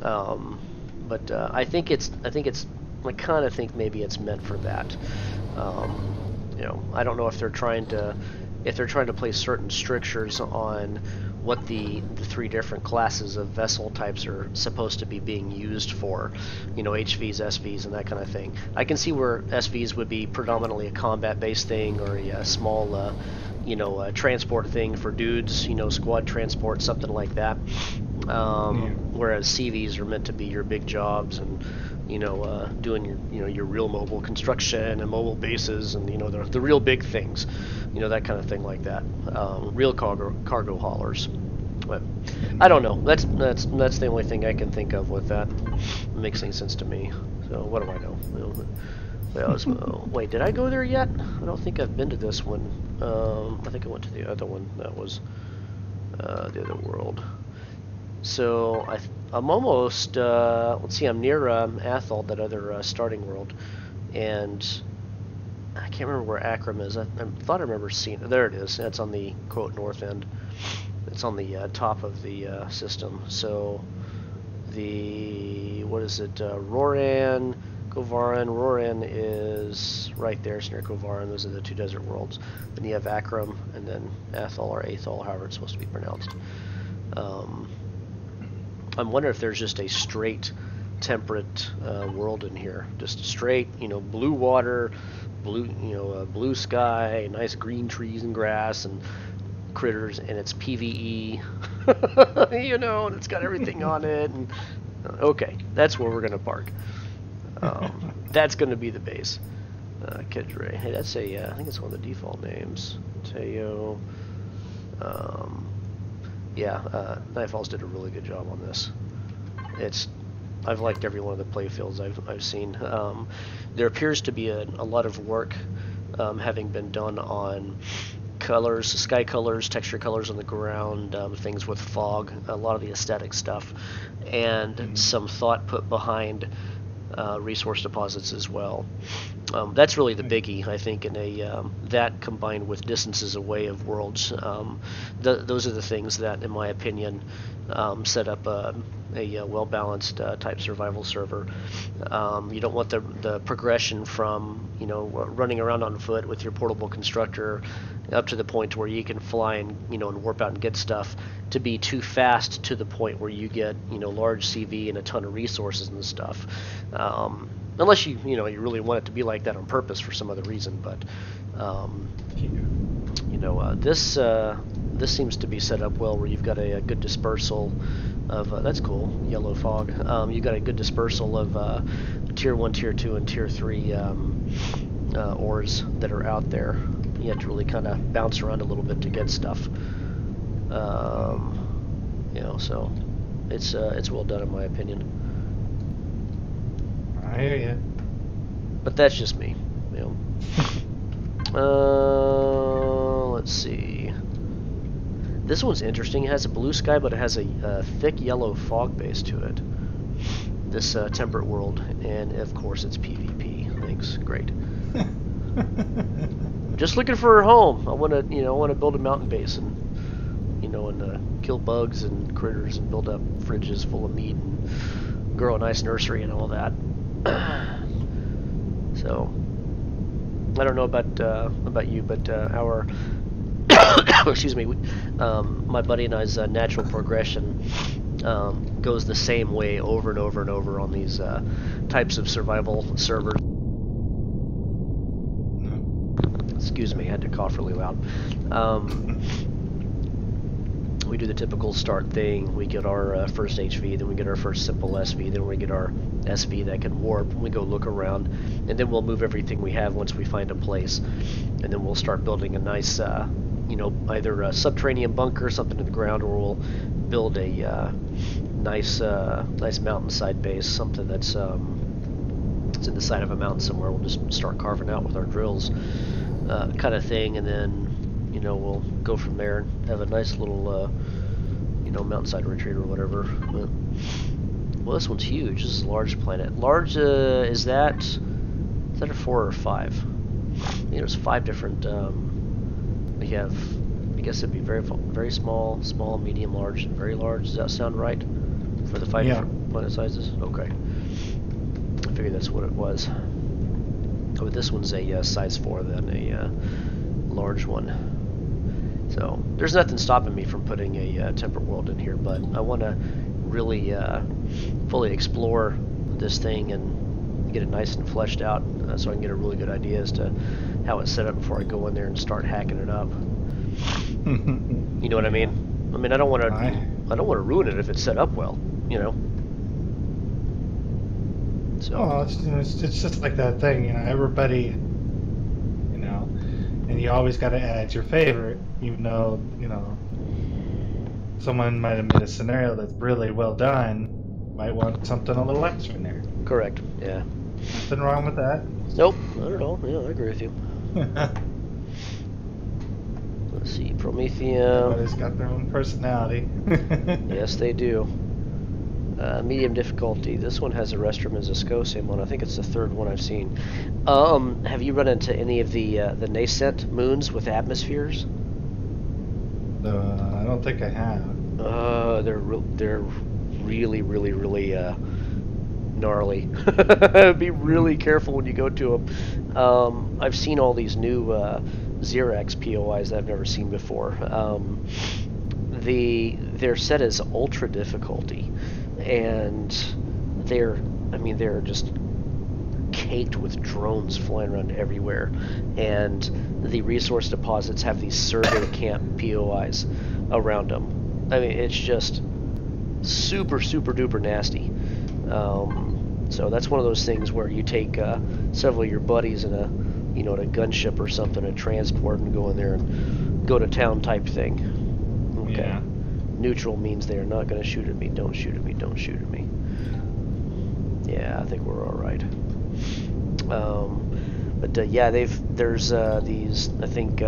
But I kind of think maybe it's meant for that. You know, I don't know if they're trying to if they're trying to place certain strictures on what the three different classes of vessel types are supposed to be being used for, you know, HVs, SVs, and that kind of thing. I can see where SVs would be predominantly a combat-based thing, or a small, you know, transport thing for dudes, you know, squad transport, something like that. Whereas CVs are meant to be your big jobs and, you know, doing your, you know, your real mobile construction and mobile bases and, you know, the real big things, you know, that kind of thing like that. Real cargo haulers. But I don't know. That's the only thing I can think of with that. It makes any sense to me. So what do I know? Wait, did I go there yet? I don't think I've been to this one. I think I went to the other one. That was the other world. So I'm almost, let's see, I'm near Athol, that other starting world, and I can't remember where Akram is. I thought I remember seeing it. There it is. That's on the, quote, north end. It's on the top of the system. So the, what is it, Roran, Kovaran. Roran is right there, it's near Kovaran. Those are the two desert worlds. Then you have Akram, and then Athol, or Athol, however it's supposed to be pronounced. I'm wondering if there's just a straight temperate world in here, just straight, you know, blue water, blue, you know, blue sky, nice green trees and grass and critters, and it's PVE, you know, and it's got everything on it. And okay, that's where we're gonna park. That's gonna be the base. Kedre. Hey, that's a, I think it's one of the default names. Teo. Yeah, Nitefallz did a really good job on this. I've liked every one of the playfields I've seen. There appears to be a lot of work having been done on colors, sky colors, texture colors on the ground, things with fog, a lot of the aesthetic stuff, and some thought put behind resource deposits as well. That's really the biggie, I think, in that combined with distances away of worlds. Those are the things that, in my opinion, set up a well-balanced type survival server. You don't want the progression from, you know, running around on foot with your portable constructor up to the point where you can fly and, you know, and warp out and get stuff, to be too fast to the point where you get, you know, large CV and a ton of resources and stuff. Unless you know, you really want it to be like that on purpose for some other reason. But you know, this seems to be set up well, where you've got a good dispersal of that's cool, yellow fog. You've got a good dispersal of tier 1, tier 2, and tier 3 ores that are out there. You have to really kind of bounce around a little bit to get stuff. You know, so it's well done in my opinion. I hear you. But that's just me, you know. Let's see. This one's interesting. It has a blue sky, but it has a thick yellow fog base to it. This temperate world, and of course it's PvP. Thanks, great. Just looking for a home. I want to, you know, build a mountain base and, you know, and kill bugs and critters and build up fridges full of meat and grow a nice nursery and all that. So I don't know about you, but our excuse me, my buddy and I's natural progression goes the same way over and over and over on these types of survival servers. Excuse me, I had to cough really loud. We do the typical start thing. We get our first HV, then we get our first simple SV, then we get our SV that can warp. We go look around, and then we'll move everything we have once we find a place, and then we'll start building a nice, you know, either a subterranean bunker, something in the ground, or we'll build a nice mountainside base, something that's it's in the side of a mountain somewhere. We'll just start carving out with our drills, kind of thing, and then, you know, we'll go from there and have a nice little, you know, mountainside retreat or whatever. But, well, this one's huge. This is a large planet. Large, is that a 4 or 5? I think there's 5 different. We have, I guess it'd be very small, small, medium, large, and very large. Does that sound right for the 5 different planet sizes? Okay. I figured that's what it was. But this one's a size 4, then a large one. So there's nothing stopping me from putting a temperate world in here, but I want to really fully explore this thing and get it nice and fleshed out, so I can get a really good idea as to how it's set up before I go in there and start hacking it up. You know what I mean? I mean, I don't want to ruin it if it's set up well, you know. So. Oh, it's just like that thing, you know. Everybody, you know, and you always got to add your favorite, even though, you know, someone might have made a scenario that's really well done, might want something a little extra in there. Correct. Yeah. Nothing wrong with that. Nope, not at all. Yeah, I agree with you. Let's see, Prometheum. Everybody's got their own personality. Yes, they do. Medium difficulty. This one has a restroom as a SCO, same one. I think it's the third one I've seen. Have you run into any of the nascent moons with atmospheres? I don't think I have. They're really, really, really gnarly. Be really careful when you go to them. I've seen all these new Xerax POIs that I've never seen before. They're set as ultra difficulty, and they're just caked with drones flying around everywhere, and the resource deposits have these survey camp POIs around them. I mean, it's just super duper nasty. So that's one of those things where you take several of your buddies in in a gunship or something, a transport, and go in there and go to town type thing. Okay. Yeah. Neutral means they are not going to shoot at me. Don't shoot at me. Don't shoot at me. Yeah, I think we're all right. But yeah, there's these. I think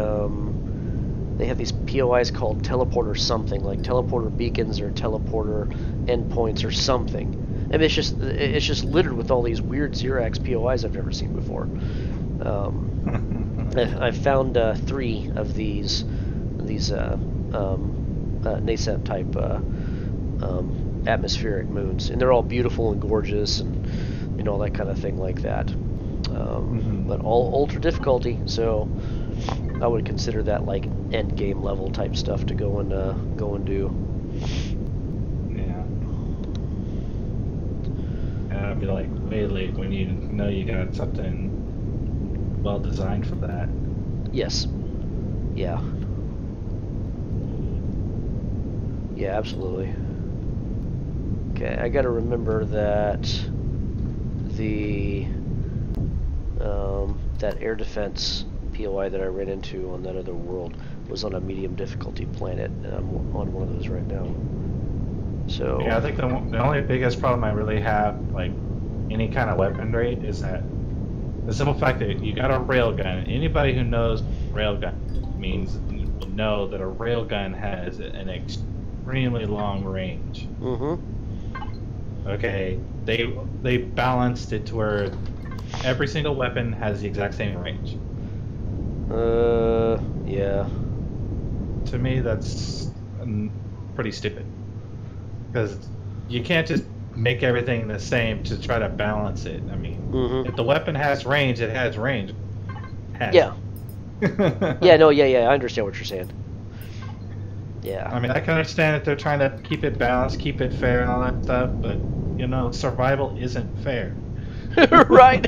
they have these POIs called teleporter something, like teleporter beacons or teleporter endpoints or something. I mean, it's just littered with all these weird Xerax POIs I've never seen before. I found 3 of these nascent type atmospheric moons, and they're all beautiful and gorgeous and all that kind of thing like that. But all ultra difficulty, so I would consider that like end game level type stuff to go and do. I'd be like way late when you know you got something well designed for that. Yes. Yeah. Yeah, absolutely. Okay, I gotta remember that the that air defense POI that I ran into on that other world was on a medium difficulty planet, and I'm on one of those right now. So yeah, I think the only biggest problem I really have, like any kind of weaponry, is that the simple fact that you got a railgun. Anybody who knows railgun means will know that a railgun has an extremely long range. Okay, they balanced it to where every single weapon has the exact same range. Yeah. To me, that's pretty stupid. Because you can't just make everything the same to try to balance it. I mean, if the weapon has range, it has range. Yeah. Yeah, no, yeah, I understand what you're saying. Yeah. I mean, I can understand that they're trying to keep it balanced, keep it fair and all that stuff, but, you know, survival isn't fair. Right.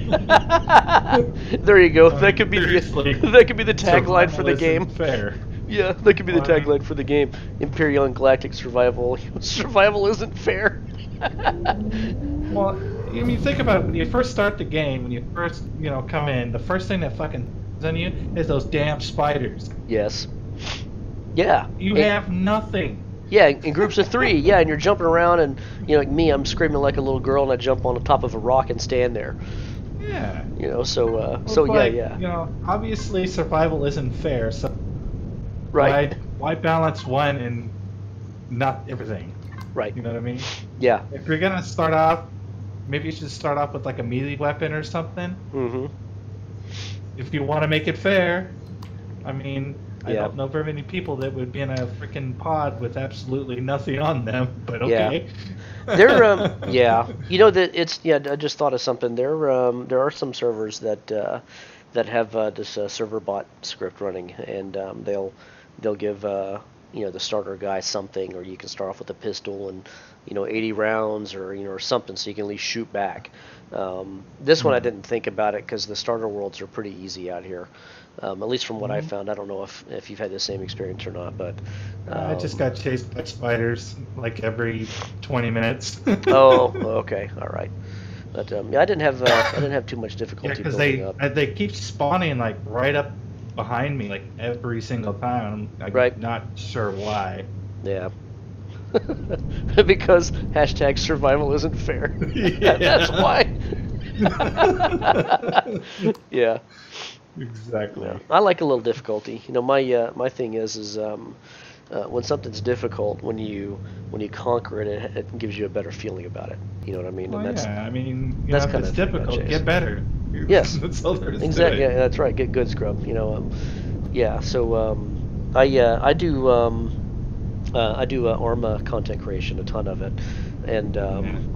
There you go. That could be the tagline for the game. Fair. Yeah, that could be the tagline for the game. Empyrion Galactic Survival. Survival isn't fair. Well, I mean, think about it. When you first start the game, when you first, come in, the first thing that fucking is on you is those damn spiders. Yes. Yeah. You have nothing. Yeah, in groups of 3. Yeah, and you're jumping around, and like me, I'm screaming like a little girl, and I jump on the top of a rock and stand there. Yeah. Yeah. Obviously survival isn't fair, so right. Why balance one and not everything? Right. You know what I mean? Yeah. If you're gonna start off, maybe you should start off with like a melee weapon or something. If you want to make it fair, I mean, I don't know very many people that would be in a freaking pod with absolutely nothing on them, but okay. Yeah. They're yeah. You know that it's I just thought of something. There are some servers that have this server bot script running, and they'll give the starter guy something, or you can start off with a pistol and 80 rounds, or or something, so you can at least shoot back. This one I didn't think about it because the starter worlds are pretty easy out here, at least from what I found. I don't know if you've had the same experience or not, but I just got chased by spiders like every 20 minutes. oh, okay, all right. But yeah, I didn't have too much difficulty because building up. they keep spawning like right up behind me like every single time. I'm Right. not sure why. Yeah. Because hashtag survival isn't fair. Yeah. That's why. Yeah. Exactly. Yeah. I like a little difficulty. My thing is when something's difficult, when you conquer it, it gives you a better feeling about it. You know what I mean? Well, And yeah, I mean, that's if kind it's of the thing I difficult, chase. get better. Yes. That's all there is to exactly. it. Yeah, that's right. Get good, scrub. Yeah. So I do Arma content creation, a ton of it, and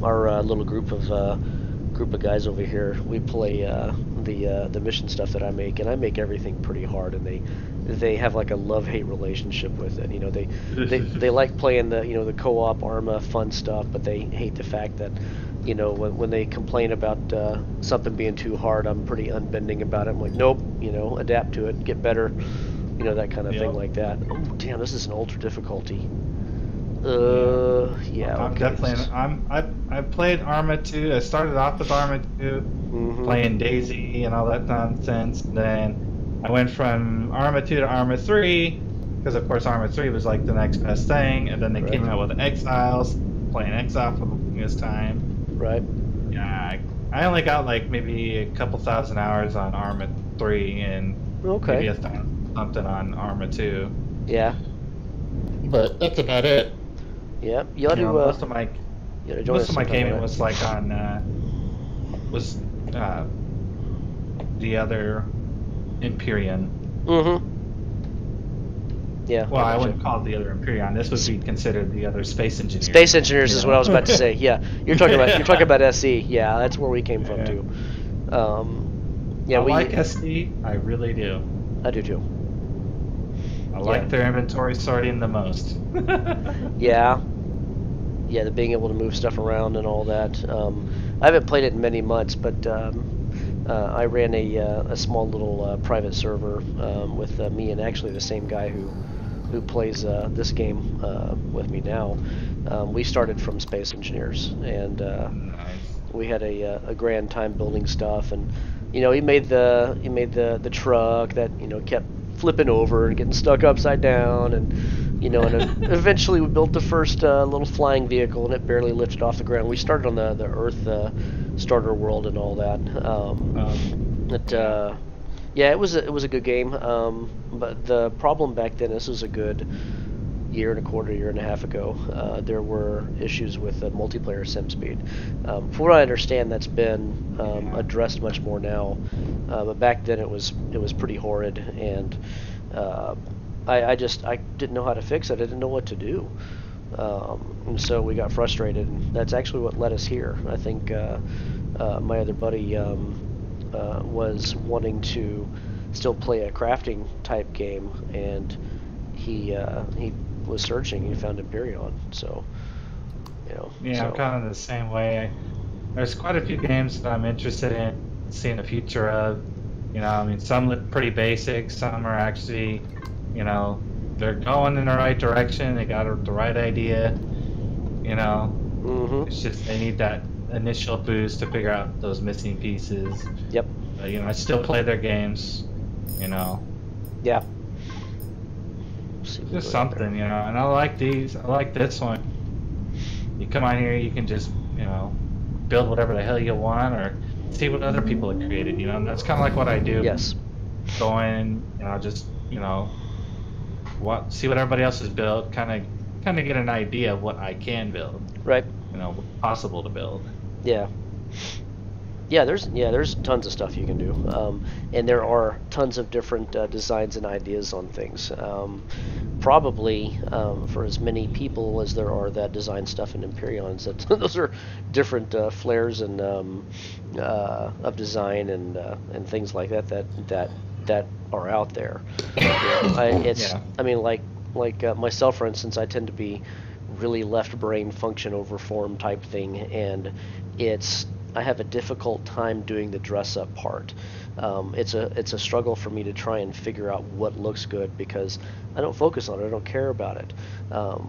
our little group of guys over here, we play the mission stuff that I make, and I make everything pretty hard, and they have like a love-hate relationship with it. They like playing the co-op Arma fun stuff, but they hate the fact that when they complain about something being too hard, I'm pretty unbending about it. I'm like, nope, adapt to it, get better, that kind of thing like that. Oh damn, this is an ultra difficulty. Yeah. I'm okay. definitely. I've played Arma 2. I started off with Arma 2, playing Daisy and all that nonsense. Then I went from Arma 2 to Arma 3, because of course Arma 3 was like the next best thing. And then they came out with Exiles, playing Exile for the longest time. Right. Yeah, I only got like maybe a couple thousand hours on Arma 3 and maybe something on Arma 2. Yeah. But that's about it. Yeah, you ought to. Most of my gaming right? was like on the other Empyrion. Yeah. Well, I wouldn't call it the other Empyrion. This would be considered the other Space Engineers. Space Engineers is what I was about to say. Yeah, you're talking about SE. Yeah, that's where we came from too. Yeah, I like SE. I really do. I do too. I like their inventory sorting the most. Yeah, the being able to move stuff around and all that. I haven't played it in many months, but I ran a small little private server with me and actually the same guy who plays this game with me now. We started from Space Engineers, and we had a grand time building stuff, and he made the truck that kept flipping over and getting stuck upside down, and and eventually we built the first little flying vehicle, and it barely lifted off the ground. We started on the Earth starter world and all that. Yeah, it was a good game. But the problem back then, this was a good year and a quarter, year and a half ago, there were issues with multiplayer sim speed. From what I understand, that's been addressed much more now. But back then it was pretty horrid, and I didn't know how to fix it. I didn't know what to do, and so we got frustrated. And that's actually what led us here. I think my other buddy was wanting to still play a crafting type game, and he was searching. He found Empyrion, so Yeah, I'm kind of the same way. There's quite a few games that I'm interested in seeing the future of. I mean, some look pretty basic. Some are actually, they're going in the right direction. They got the right idea. It's just they need that initial boost to figure out those missing pieces. Yep. But, I still play their games. Yeah. Just something, and I like these. I like this one. You come on here, you can just, build whatever the hell you want, or see what other people have created. And that's kind of like what I do. Yes. Go in, just, see what everybody else has built. Kind of get an idea of what I can build. Right. What's possible to build. Yeah. There's tons of stuff you can do, and there are tons of different designs and ideas on things. Probably for as many people as there are that design stuff in Empyrions, that those are different flares and of design and things like that that are out there. You know, I mean, like myself, for instance, I tend to be really left brain function over form type thing, and I have a difficult time doing the dress up part. It's a struggle for me to try and figure out what looks good because I don't focus on it. I don't care about it.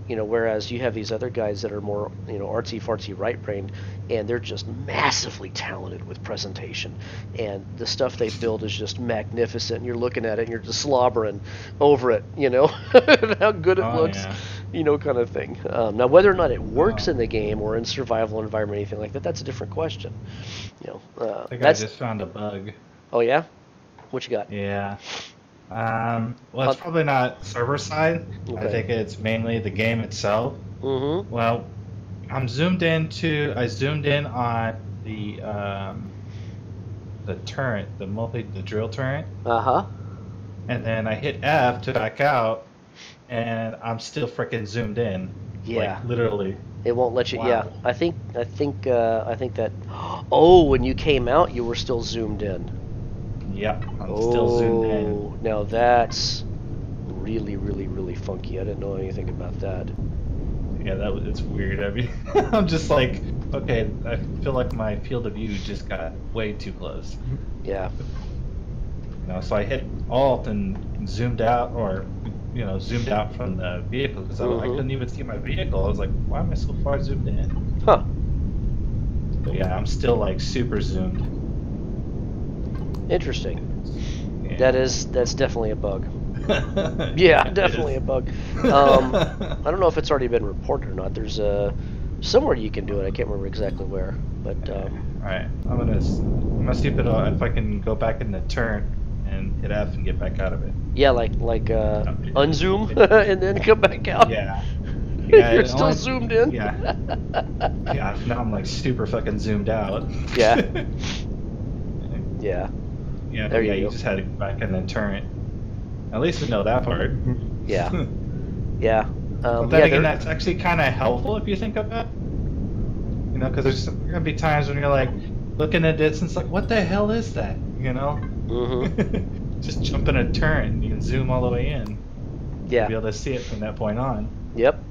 You know, whereas you have these other guys that are more, you know, artsy fartsy right brained, and they're just massively talented with presentation, and the stuff they build is just magnificent. And you're looking at it and you're just slobbering over it, you know, how good it looks. Yeah. You know, kind of thing. Now, whether or not it works in the game or in survival environment, anything like that, that's a different question. You know, I think I just found a bug. Oh yeah, what you got? Yeah. Well, it's probably not server side. Okay. I think it's mainly the game itself. Mm-hmm. Well, I zoomed in on the turret, the drill turret. Uh-huh. And then I hit F to back out, and I'm still freaking zoomed in. Yeah. Like, literally. It won't let you. Wow. Yeah. I think that. Oh, when you came out, you were still zoomed in. Yep. I'm still zoomed in. Now that's really, really, really funky. I didn't know anything about that. Yeah, it's weird. I mean, I'm just like, okay, I feel like my field of view just got way too close. Yeah. You know, so I hit Alt and zoomed out, or zoomed out from the vehicle because I couldn't even see my vehicle. I was like, why am I so far zoomed in? Huh. But yeah, I'm still like super zoomed. Interesting. Yeah. That's definitely a bug. Yeah, definitely a bug. I don't know if it's already been reported or not. There's somewhere you can do it. I can't remember exactly where, but all right, I'm gonna see if I can go back in the turn and hit F and get back out of it. Yeah, like unzoom and then come back out. Yeah. You're still zoomed in. Yeah. Yeah. Now I'm like super fucking zoomed out. Yeah. Yeah. Yeah. There you you go. just had to go back and then turn it. At least we know that part. Yeah. Yeah. But then again, that's actually kind of helpful if you think of that. You know, because there's going to be times when you're like looking at it and it's like, what the hell is that? You know? Mm-hmm. Just jump in a turn. You can zoom all the way in. Yeah. You'll be able to see it from that point on. Yep.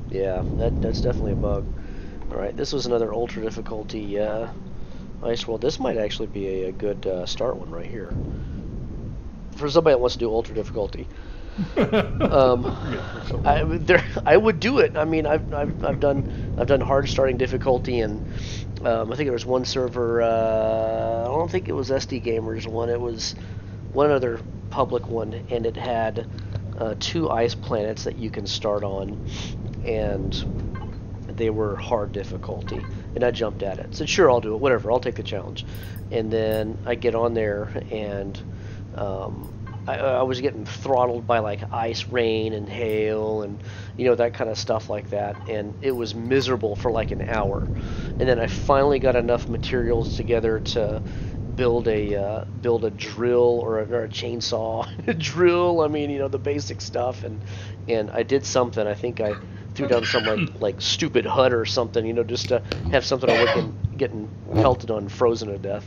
Yeah, that's definitely a bug. All right, this was another ultra difficulty ice world. This might actually be a good start one right here for somebody that wants to do ultra difficulty. I would do it. I mean, I've done hard starting difficulty, and I think there was one server. I don't think it was SD Gamers one. It was one other public one, and it had 2 ice planets that you can start on, and they were hard difficulty. And I jumped at it. Said, sure, I'll do it. Whatever, I'll take the challenge. And then I get on there, and I was getting throttled by like ice rain and hail and that kind of stuff like that, and it was miserable for like an hour. And then I finally got enough materials together to build a drill or a chainsaw, a drill. I mean, the basic stuff, and I did something. I think I threw down some like stupid HUD or something, just to have something I wasn't getting pelted on, frozen to death.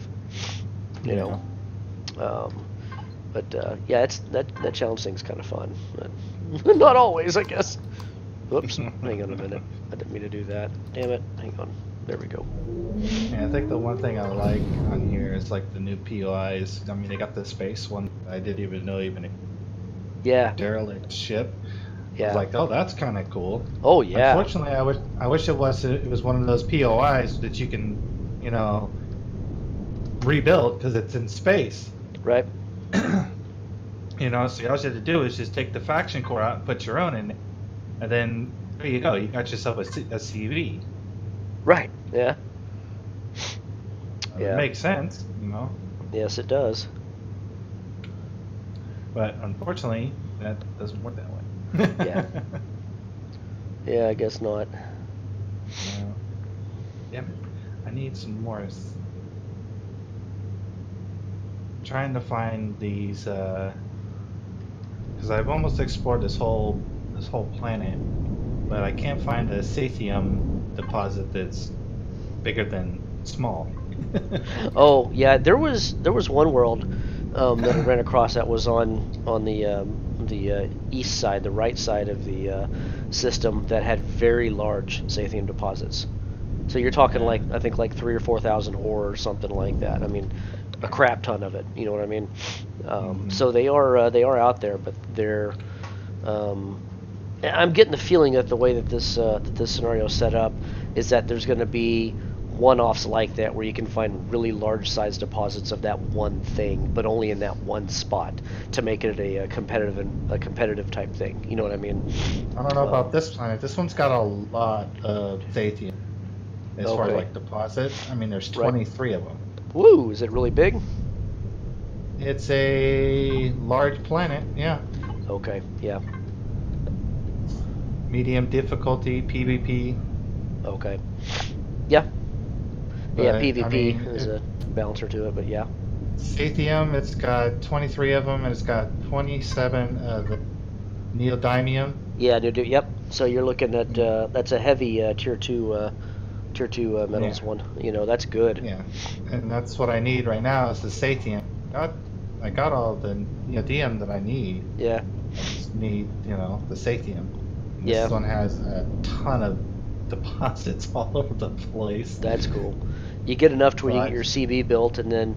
But yeah, that challenge thing's kind of fun, but not always, I guess. Whoops, hang on a minute. I didn't mean to do that. Damn it. Hang on. There we go. Yeah, I think the one thing I like on here is like the new POIs. I mean, they got the space one. I didn't even know a derelict ship. Yeah. I was like, oh, that's kind of cool. Oh yeah. Unfortunately, I wish it was one of those POIs that you can, rebuild because it's in space. Right. So all you had to do is just take the faction core out and put your own in, and then there you go. You got yourself a CV. Right. Yeah. It makes sense, Yes, it does. But unfortunately, that doesn't work that way. Yeah. Yeah, I guess not. Damn it. I need some more. Trying to find these because I've almost explored this whole planet, but I can't find a Sathium deposit that's bigger than small. Oh yeah, there was one world that I ran across that was on the east side, the right side of the system that had very large Sathium deposits. So you're talking like I think like 3 or 4 thousand ore or something like that. I mean, a crap ton of it. You know what I mean? So they are out there, but they're. I'm getting the feeling that the way that this scenario is set up is that there's going to be one-offs like that where you can find really large-sized deposits of that one thing, but only in that one spot to make it a competitive type thing. You know what I mean? I don't know about this planet. This one's got a lot of Sathium as far as like deposits. I mean, there's 23 of them. Woo! Is it really big? It's a large planet, yeah. Okay, yeah. Medium difficulty, PvP. Okay. Yeah. But, yeah, PvP I mean, is a balancer to it, but yeah. Sathium, it's got 23 of them, and it's got 27 of the neodymium. Yeah, yep. So you're looking at that's a heavy tier two metals one. You know, that's good. Yeah, and that's what I need right now is the Sathium. I got all the neodymium that I need. Yeah. I just need, the Sathium. Yeah. This one has a ton of deposits all over the place. That's cool. You get enough to where you get your CB built, and then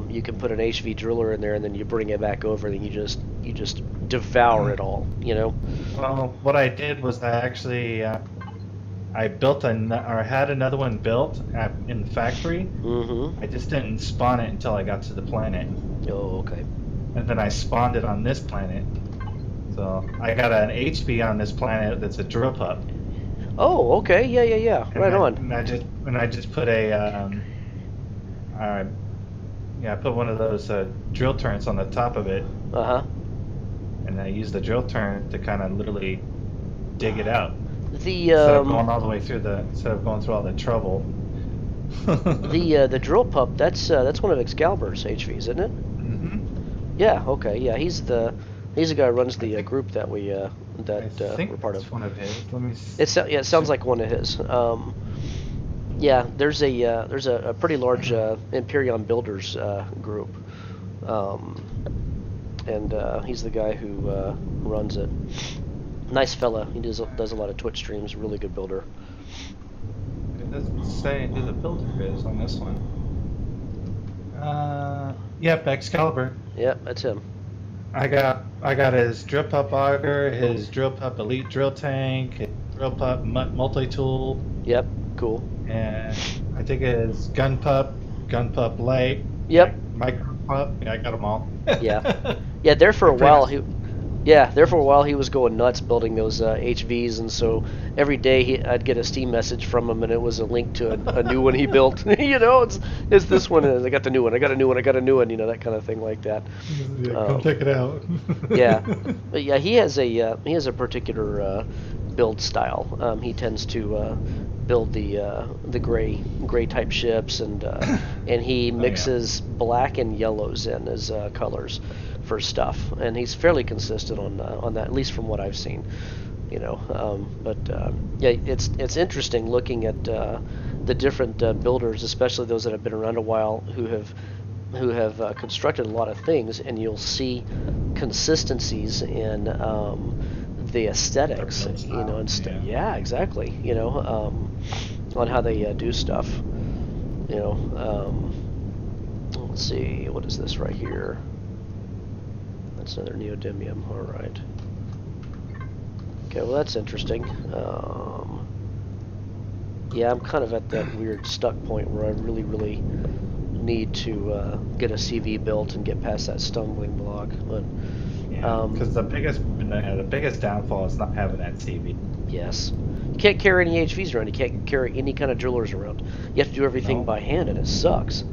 you can put an HV driller in there, and then you bring it back over, and you just devour it all. You know. Well, what I did was I actually I built or had another one built in the factory. Mm-hmm. I just didn't spawn it until I got to the planet. Oh, okay. And then I spawned it on this planet. So I got an HV on this planet that's a drill pup. Oh, okay. Yeah. Right on. And I just put I put one of those drill turrets on the top of it. Uh-huh. And I used the drill turret to kind of literally dig it out. Instead of going all the way through instead of going through all the trouble. the drill pup, that's one of Excalibur's HVs, isn't it? Mm-hmm. Yeah. Okay. Yeah. He's the guy who runs the group that we're part of. It's one of his. Let me. It sounds like one of his. Yeah. There's a pretty large Empyrion builders group, and he's the guy who runs it. Nice fella. He does a lot of Twitch streams. Really good builder. It doesn't say who the builder is on this one. Yep, Excalibur. Yep, that's him. I got his drill pup auger, his drill pup elite drill tank, his drill pup multi-tool. Yep, cool. And I think his gun pup light. Yep. Micro pup. Yeah, I got them all. Yeah. There for a while he was going nuts building those HVs, and so every day I'd get a Steam message from him, and it was a link to a new one he built. It's this one. I got the new one. I got a new one. I got a new one. That kind of thing like that. Yeah, come check it out. Yeah, but yeah, he has a particular build style. He tends to build the gray type ships, and he mixes black and yellows in as colors for stuff, and he's fairly consistent on that, at least from what I've seen. But it's interesting looking at the different builders, especially those that have been around a while, who have constructed a lot of things, and you'll see consistencies in the aesthetics, yeah, exactly, on how they do stuff. Let's see, what is this right here? That's another neodymium. All right. Okay, well that's interesting. Yeah, I'm kind of at that weird stuck point where I really need to get a CV built and get past that stumbling block. But because the biggest downfall is not having that CV. Yes, you can't carry any HVs around. You can't carry any kind of drillers around. You have to do everything by hand, and it sucks.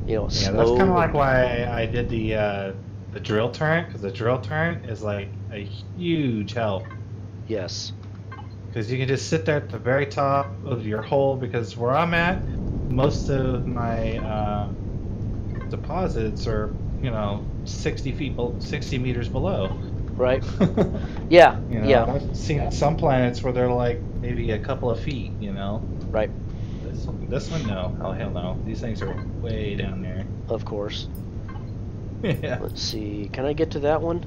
That's kind of like why I did the drill turret, because the drill turret is like a huge help. Yes. Because you can just sit there at the very top of your hole, because where I'm at, most of my deposits are, 60 meters below. Right. Yeah. I've seen some planets where they're like maybe a couple of feet, Right. This one, no. Oh, hell no. These things are way down there. Of course. Yeah. Let's see. Can I get to that one?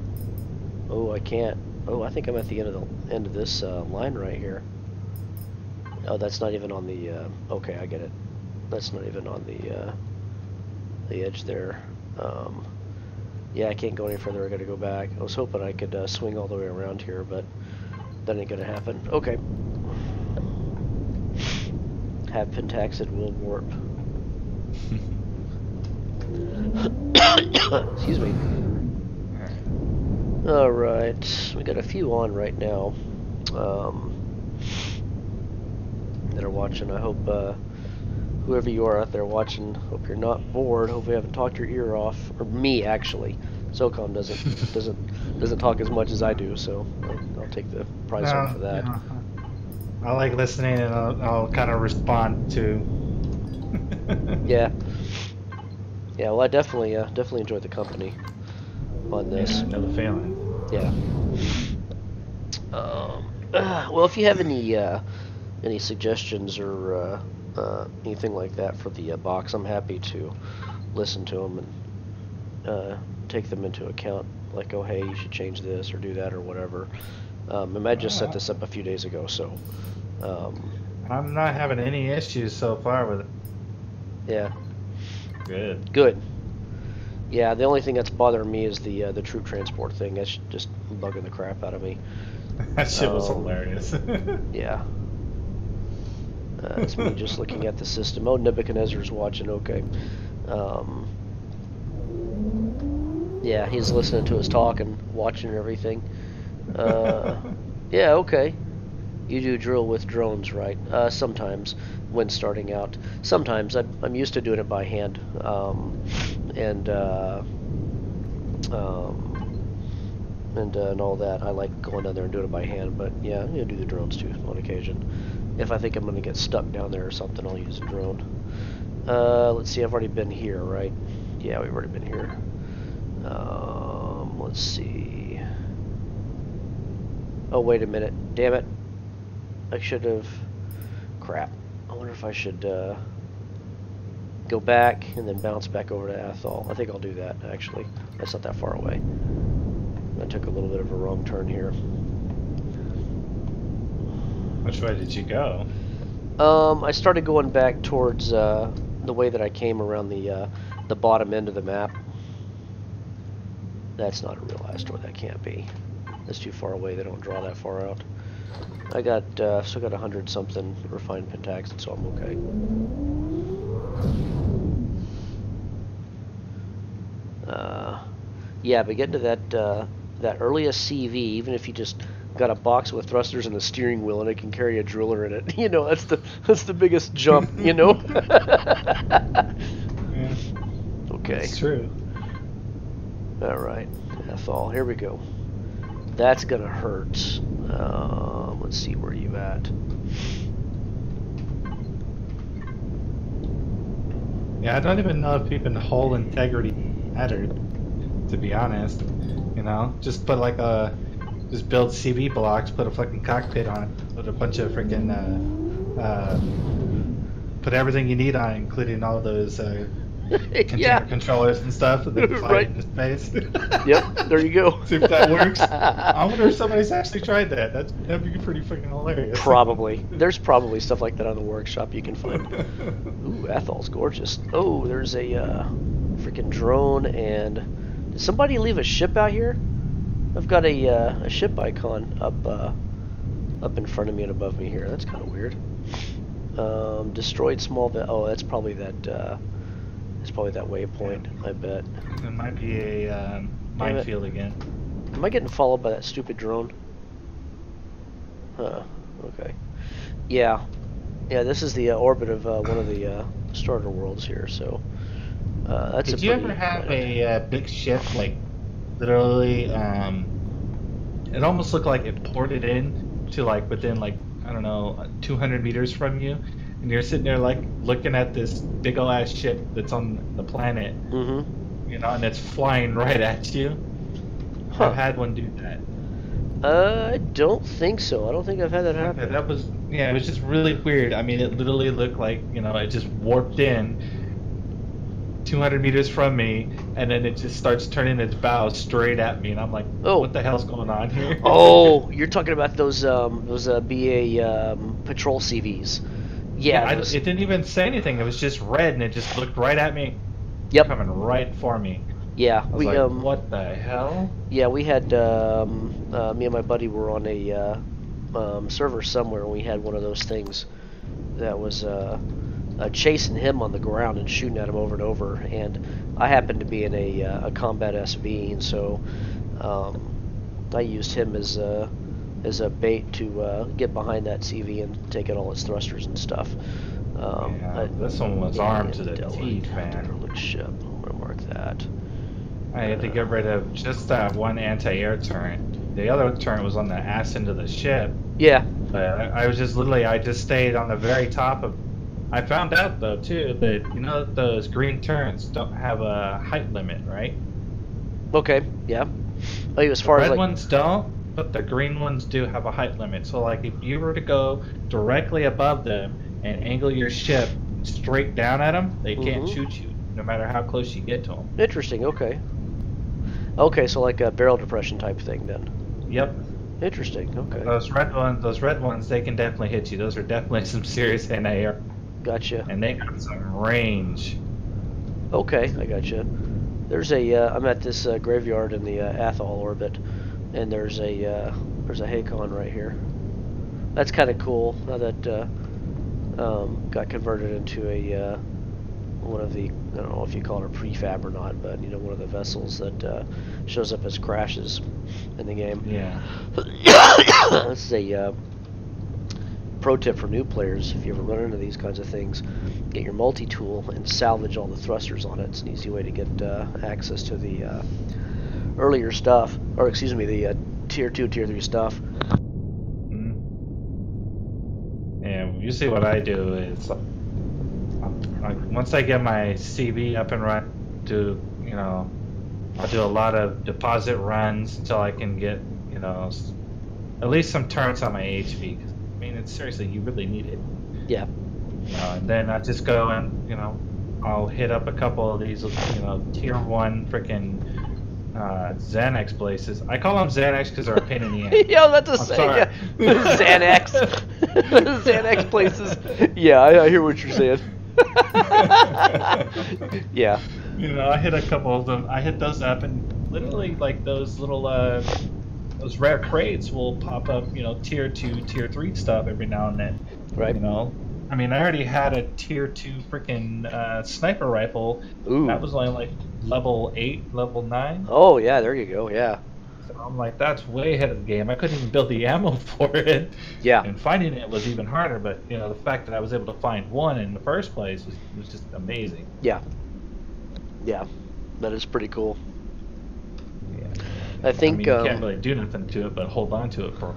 Oh, I can't. Oh, I think I'm at the end of this line right here. Oh, that's not even on the. Okay, I get it. That's not even on the edge there. Yeah, I can't go any further. I got to go back. I was hoping I could swing all the way around here, but that ain't gonna happen. Okay. Have Pentaxid will warp. Excuse me. Alright, we got a few on right now that are watching. I hope whoever you are out there watching, hope you're not bored. Hope we haven't talked your ear off. Or me, actually. SOCOM doesn't talk as much as I do, so I'll take the prize home for that. Yeah. I like listening, and I'll kind of respond to. Yeah. Yeah, well, I definitely enjoyed the company on this. Yeah, I know the feeling. Yeah. Well, if you have any suggestions or anything like that for the box, I'm happy to listen to them and take them into account. Like, oh, hey, you should change this or do that or whatever. I might just set this up a few days ago, so. I'm not having any issues so far with it. Yeah. Good. Good. Yeah, the only thing that's bothering me is the troop transport thing. That's just bugging the crap out of me. That shit was hilarious. Yeah. It's me just looking at the system. Oh, Nebuchadnezzar's watching. Okay. Yeah, he's listening to us talk and watching and everything. Yeah, okay. You do drill with drones, right? Sometimes, when starting out. Sometimes I'm used to doing it by hand, and all that. I like going down there and doing it by hand. But yeah, I'm gonna do the drones too on occasion. If I think I'm gonna get stuck down there or something, I'll use a drone. Let's see. I've already been here, right? Yeah, we've already been here. Let's see. Oh, wait a minute. Damn it. I should have... Crap. I wonder if I should go back and then bounce back over to Athol. I think I'll do that, actually. That's not that far away. I took a little bit of a wrong turn here. Which way did you go? I started going back towards the way that I came around the bottom end of the map. That's not a real Astor. That can't be. That's too far away. They don't draw that far out. I got still got 100-something refined pentaxid, so I'm okay. Yeah, but getting to that earliest CV, even if you just got a box with thrusters and a steering wheel and it can carry a driller in it, you know, that's the biggest jump, you know. Yeah. Okay. That's true. All right, that's all. Here we go. That's gonna hurt. Let's see, where are you at? Yeah, I don't even know if even hull integrity mattered, to be honest. You know, just put like just build CV blocks, put a fucking cockpit on it, put a bunch of freaking, put everything you need on it, including all those container controllers and stuff, and then fly Right. into space. Yep, there you go. See if that works. I wonder if somebody's actually tried that. That'd be pretty freaking hilarious. Probably. There's probably stuff like that on the workshop you can find. Ooh, Athol's gorgeous. Oh, there's a freaking drone, and did somebody leave a ship out here? I've got a ship icon up in front of me and above me here. That's kind of weird. Destroyed small. Oh, that's probably that. It's probably that waypoint. I bet. It might be a minefield again. Am I getting followed by that stupid drone? Huh. Okay. Yeah. Yeah. This is the orbit of one of the starter worlds here. So that's. Did you ever have a big ship, like literally? It almost looked like it ported in to like within like, I don't know, 200 meters from you, and you're sitting there like looking at this big ol' ass ship that's on the planet, Mm-hmm. you know, and it's flying right at you. Huh. I've had one do that. I don't think so. I don't think I've had that happen. Okay, that was, yeah, it was just really weird. I mean, it literally looked like, you know, it just warped in 200 meters from me, and then it just starts turning its bow straight at me, and I'm like, Oh. what the hell's going on here? Oh, you're talking about those BA patrol CVs. Yeah. It didn't even say anything. It was just red, and it just looked right at me. Yep. Coming right for me. Yeah. I was like, what the hell? Yeah, we had me and my buddy were on a server somewhere, and we had one of those things that was chasing him on the ground and shooting at him over and over. And I happened to be in a combat SV, and so I used him as a bait to get behind that CV and take out all its thrusters and stuff. This one was armed to the teeth, man. Ship. I'm gonna mark that. I had to get rid of just that one anti-air turret. The other turret was on the ass end of the ship. Yeah. But I was just literally, I just stayed on the very top of. I found out though too that you know that those green turrets don't have a height limit, right? Okay. Yeah. Like as far the as red like ones don't, but the green ones do have a height limit. So like if you were to go directly above them and angle your ship straight down at them, they can't shoot you, no matter how close you get to them. Interesting. Okay. Okay, so like a barrel depression type thing then. Yep. Interesting. Okay. Those red ones, they can definitely hit you. Those are definitely some serious anti-air. Gotcha. And they got some range. Okay, I gotcha. There's a I'm at this graveyard in the Athol orbit, and there's a Hakon right here. That's kind of cool. Now that got converted into a one of the, I don't know if you call it a prefab or not, but you know, one of the vessels that shows up as crashes in the game. Yeah. This is a pro tip for new players. If you ever run into these kinds of things, get your multi-tool and salvage all the thrusters on it. It's an easy way to get access to the earlier stuff, or excuse me, the tier 2, tier 3 stuff. And usually what I do is, once I get my CV up and running, I'll do a lot of deposit runs until I can get, at least some turns on my HP. I mean, it's seriously, you really need it. Yeah. And then I just go and, I'll hit up a couple of these, tier 1 freaking Xanax places. I call them Xanax because they're a pain in the ass. Yeah, that's a saying. Yeah. Xanax. Xanax places. Yeah, I hear what you're saying. Yeah. I hit a couple of them. I hit those up, and literally, like, those little, those rare crates will pop up, tier 2, tier 3 stuff every now and then. Right. I mean, I already had a tier 2 freaking sniper rifle. Ooh. That was only like level 8, level 9. Oh, yeah, there you go, yeah. So I'm like, that's way ahead of the game. I couldn't even build the ammo for it. Yeah. And finding it was even harder, but, the fact that I was able to find one in the first place was just amazing. Yeah. Yeah, that is pretty cool. Yeah. I think you can't really do nothing to it but hold on to it for.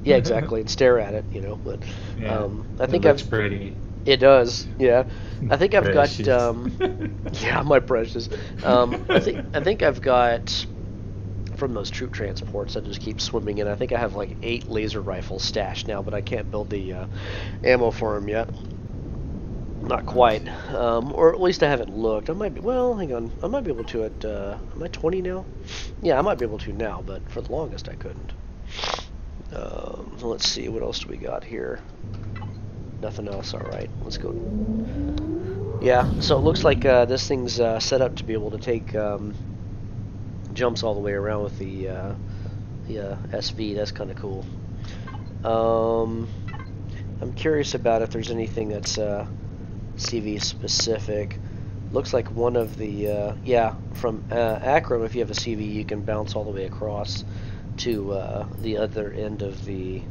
Yeah, exactly, and stare at it, but yeah, I think it looks pretty. It does, yeah. I think I've got Precious. yeah, my precious. I think I've got from those troop transports that just keep swimming in. I think I have like 8 laser rifles stashed now, but I can't build the ammo for them yet. Not quite, or at least I haven't looked. I might be. Well, hang on. I might be able to at. Am I 20 now? Yeah, I might be able to now, but for the longest I couldn't. Let's see, what else do we got here? Nothing else. All right, let's go. Yeah, so it looks like this thing's set up to be able to take jumps all the way around with the SV. That's kind of cool. I'm curious about if there's anything that's CV specific. Looks like one of the yeah, from Akron, if you have a CV, you can bounce all the way across to the other end of the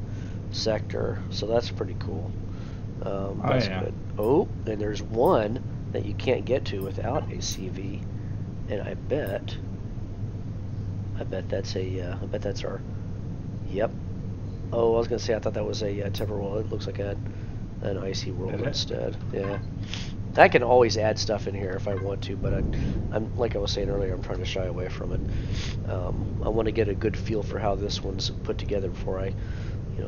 sector, so that's pretty cool. That's good. Oh, and there's one that you can't get to without a CV, and I bet that's a I bet that's our. Yep. Oh, I was gonna say I thought that was a Timberwolf. It looks like an icy world instead. Yeah. I can always add stuff in here if I want to, but I'm like I was saying earlier, I'm trying to shy away from it. I want to get a good feel for how this one's put together before I,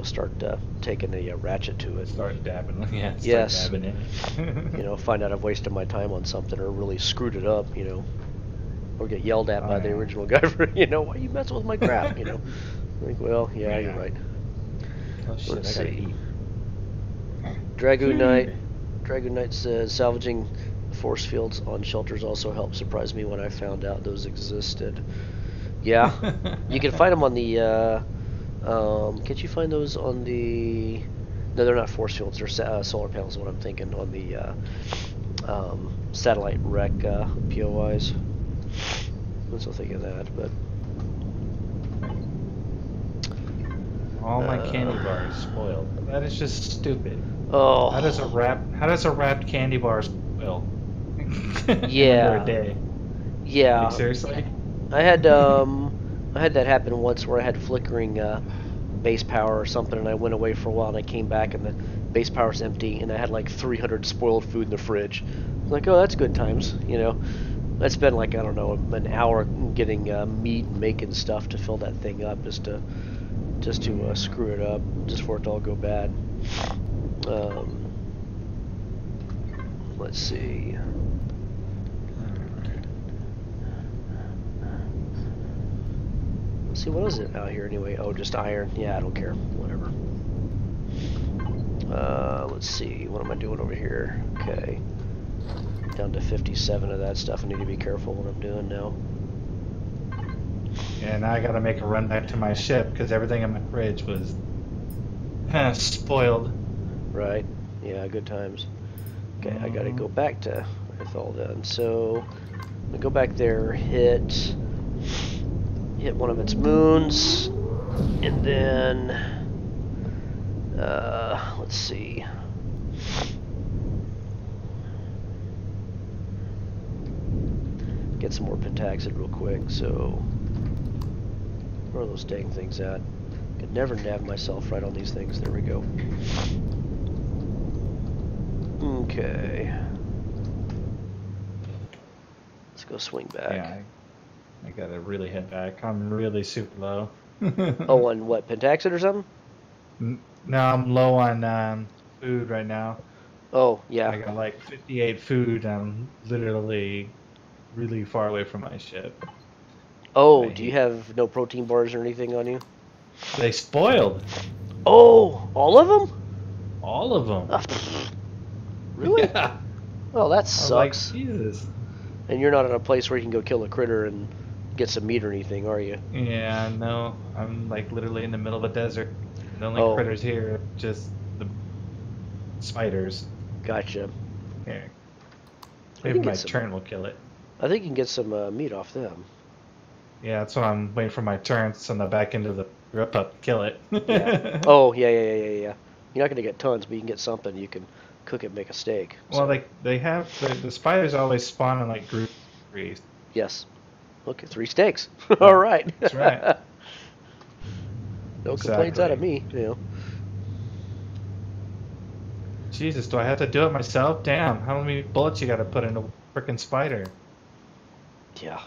start taking a ratchet to it. Start dabbing. Yeah. Yes. Dabbing in. Find out I've wasted my time on something or really screwed it up. Or get yelled at by the original guy for, why you messing with my crap? Like, well, yeah, you're right. Oh shit! Let's I gotta see. eat. Dragoon Knight says salvaging force fields on shelters also helped surprise me when I found out those existed. Yeah, you can find them on the. Can't you find those on the? No, they're not force fields. They're solar panels. Is what I'm thinking on the satellite wreck POIs. I'm still thinking of that, but. All my candy bars spoiled. That is just stupid. Oh. How does a wrapped candy bar spoil? Yeah. Under a day. Yeah. Like, seriously? I had that happen once where I had flickering base power or something, and I went away for a while, and I came back, and the base power's empty, and I had like 300 spoiled food in the fridge. I'm like, oh, that's good times, I spent like, I don't know, an hour getting meat and making stuff to fill that thing up just to screw it up, just for it to all go bad. Let's see. Let's see, what is it out here anyway? Oh, just iron. Yeah, I don't care. Whatever. Let's see. What am I doing over here? Okay. Down to 57 of that stuff. I need to be careful what I'm doing now. Yeah, now I gotta make a run back to my ship because everything in my fridge was spoiled. Right. Yeah, good times. Okay, I gotta go back to Nitefallz then. So, I'm gonna go back there, hit one of its moons, and then, let's see. Get some more pentaxid real quick, so, where are those dang things at? Could never nav myself right on these things. There we go. Okay. Let's go swing back. Yeah, I gotta really head back. I'm really super low. Oh, on what, pentaxid or something? No, I'm low on food right now. Oh, yeah. I got like 58 food. I'm literally really far away from my ship. Oh, do you have no protein bars or anything on you? They spoiled. Oh, all of them? All of them. Really? Yeah. Well, that I was sucks. like, Jesus. And you're not in a place where you can go kill a critter and get some meat or anything, are you? Yeah, no. I'm like literally in the middle of a desert. The only critters here are just the spiders. Gotcha. Here. Maybe my turn will kill it. I think you can get some meat off them. Yeah, that's what I'm waiting for my turn. So on the back end of the rip up, kill it. Yeah. Oh, yeah. You're not going to get tons, but you can get something. You can cook it and make a steak. Well, they have, the spiders always spawn in like group 3. Yes. Okay, 3 steaks. All right. That's right. No complaints out of me, Jesus, do I have to do it myself? Damn, how many bullets you gotta put in a frickin' spider? Yeah.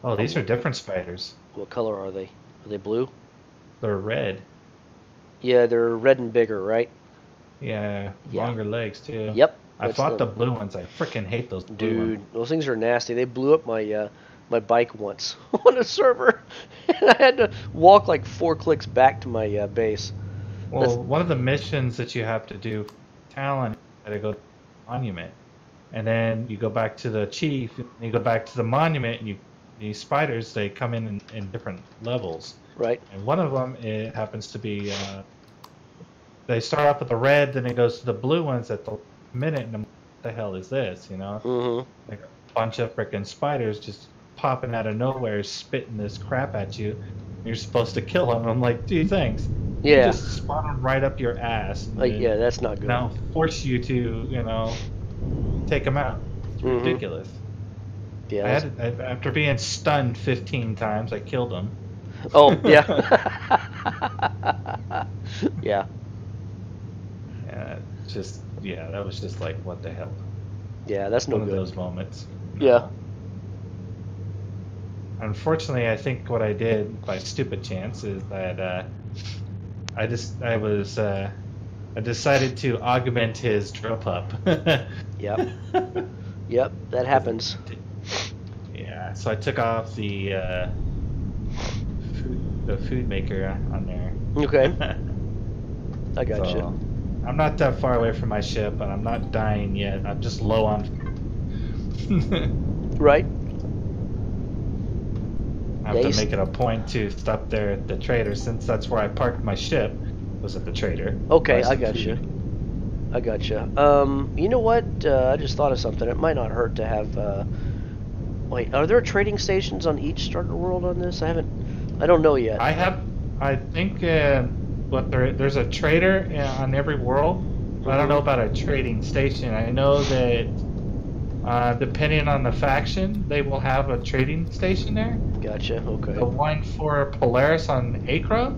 Oh, these are different spiders. What color are they? Are they blue? They're red. Yeah, they're red and bigger, right? Yeah, longer legs too. Yep. I fought the blue ones. I frickin' hate those blue Dude, ones. those things are nasty. They blew up my my bike once on a server. And I had to walk like 4 clicks back to my base. Well, one of the missions that you have to do, Talon, you gotta go to the monument. And then you go back to the chief, and you go back to the monument, and these spiders, they come in different levels. Right. And one of them, it happens to be, they start off with the red, then it goes to the blue ones at the minute, and I'm, what the hell is this, Like a bunch of frickin' spiders just popping out of nowhere, spitting this crap at you. You're supposed to kill them. I'm like, dude, thanks. Yeah. Just spawn them right up your ass. Like, yeah, that's not good. Now force you to, take them out. It's ridiculous. Yeah. After being stunned 15 times, I killed them. Oh, yeah. Yeah. Yeah, just yeah, that was just like, what the hell? Yeah, that's no One good. of those moments. Yeah. Unfortunately, I think what I did by stupid chance is that I decided to augment his drill pup. Yep. Yep, that happens. Yeah, so I took off the food maker on there. Okay. I got So, you. I'm not that far away from my ship, and I'm not dying yet. I'm just low on. Right. I have to make it a point to stop there at the trader, since that's where I parked my ship, was at the trader. Okay, Buy I some got food. you. I got you. You know what? I just thought of something. It might not hurt to have. Wait, are there trading stations on each starter world on this? I don't know yet. I think there's a trader on every world, but I don't know about a trading station. I know that depending on the faction, they will have a trading station there. Gotcha. Okay. The one for Polaris on Acro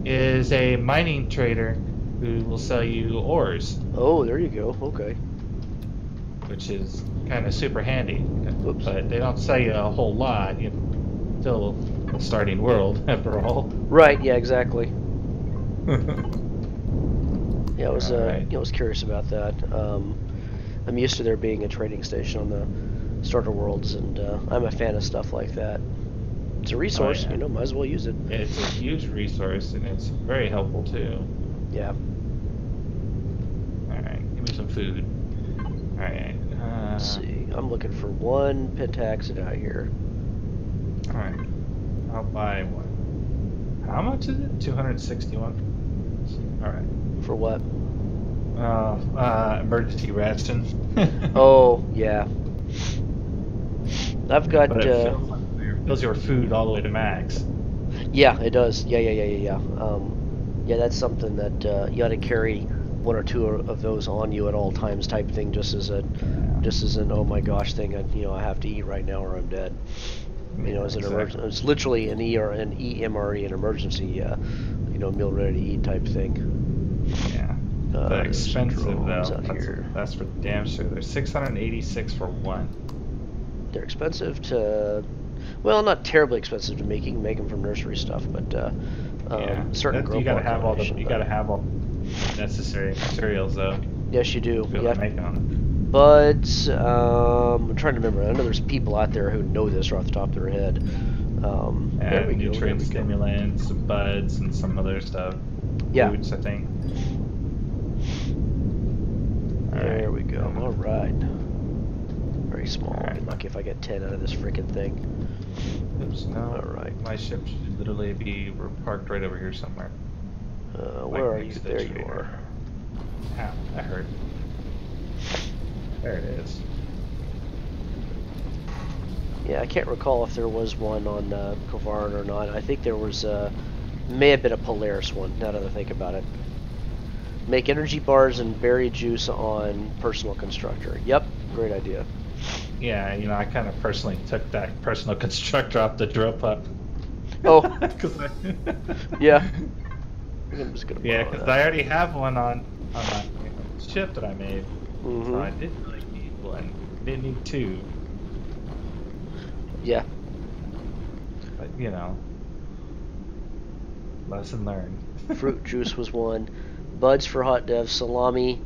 is a mining trader who will sell you ores, Oh, there you go. Okay. which is kind of super handy. Oops. But they don't sell you a whole lot. Still a starting world, after all. Right. Yeah. Exactly. Yeah, I was Alright. I was curious about that. I'm used to there being a trading station on the starter worlds, and I'm a fan of stuff like that. It's a resource, yeah. might as well use it. It's a huge resource, and it's very helpful too. Yeah. Alright, give me some food. Alright. Let's see. I'm looking for one pentaxid out here. Alright. I'll buy one. How much is it? 261? Alright. For what? Emergency ration. Oh, yeah. I've got. But it fills your food all the way to max. Yeah, it does. Yeah. Yeah, that's something that you ought to carry one or two of those on you at all times, type thing, just as an oh my gosh thing. I have to eat right now or I'm dead. As an emergency. It's literally an EMRE, an emergency, meal ready to eat type thing. Yeah. They're expensive drones though. out here. That's for damn sure. They're 686 for one. They're expensive to, well, not terribly expensive to make. You can make them from nursery stuff, but certain growth. You gotta have all necessary materials though. Yes, you do. To be able to make them. But I'm trying to remember. I know there's people out there who know this off the top of their head. There we nutrient go. stimulants, buds, and some other stuff. Yeah. Foods, I think. There we go. Alright. All right. Very small. I'll be Alright. lucky if I get 10 out of this freaking thing. Oops, no. Alright. My ship should literally be parked right over here somewhere. Where are you? next to the There you trader. are. Ow, that hurt. There it is. Yeah, I can't recall if there was one on Kovarin or not. I think there was, may have been a Polaris one, now that I think about it. Make energy bars and berry juice on personal constructor. Yep, great idea. Yeah, I kind of personally took that personal constructor off the drill pup. Oh. Yeah. I'm just gonna Yeah, borrow because that. I already have one on my ship that I made. Mhm. So I didn't really need one. Didn't need two. Yeah. But, lesson learned. Fruit juice was one. Buds for hot dev, salami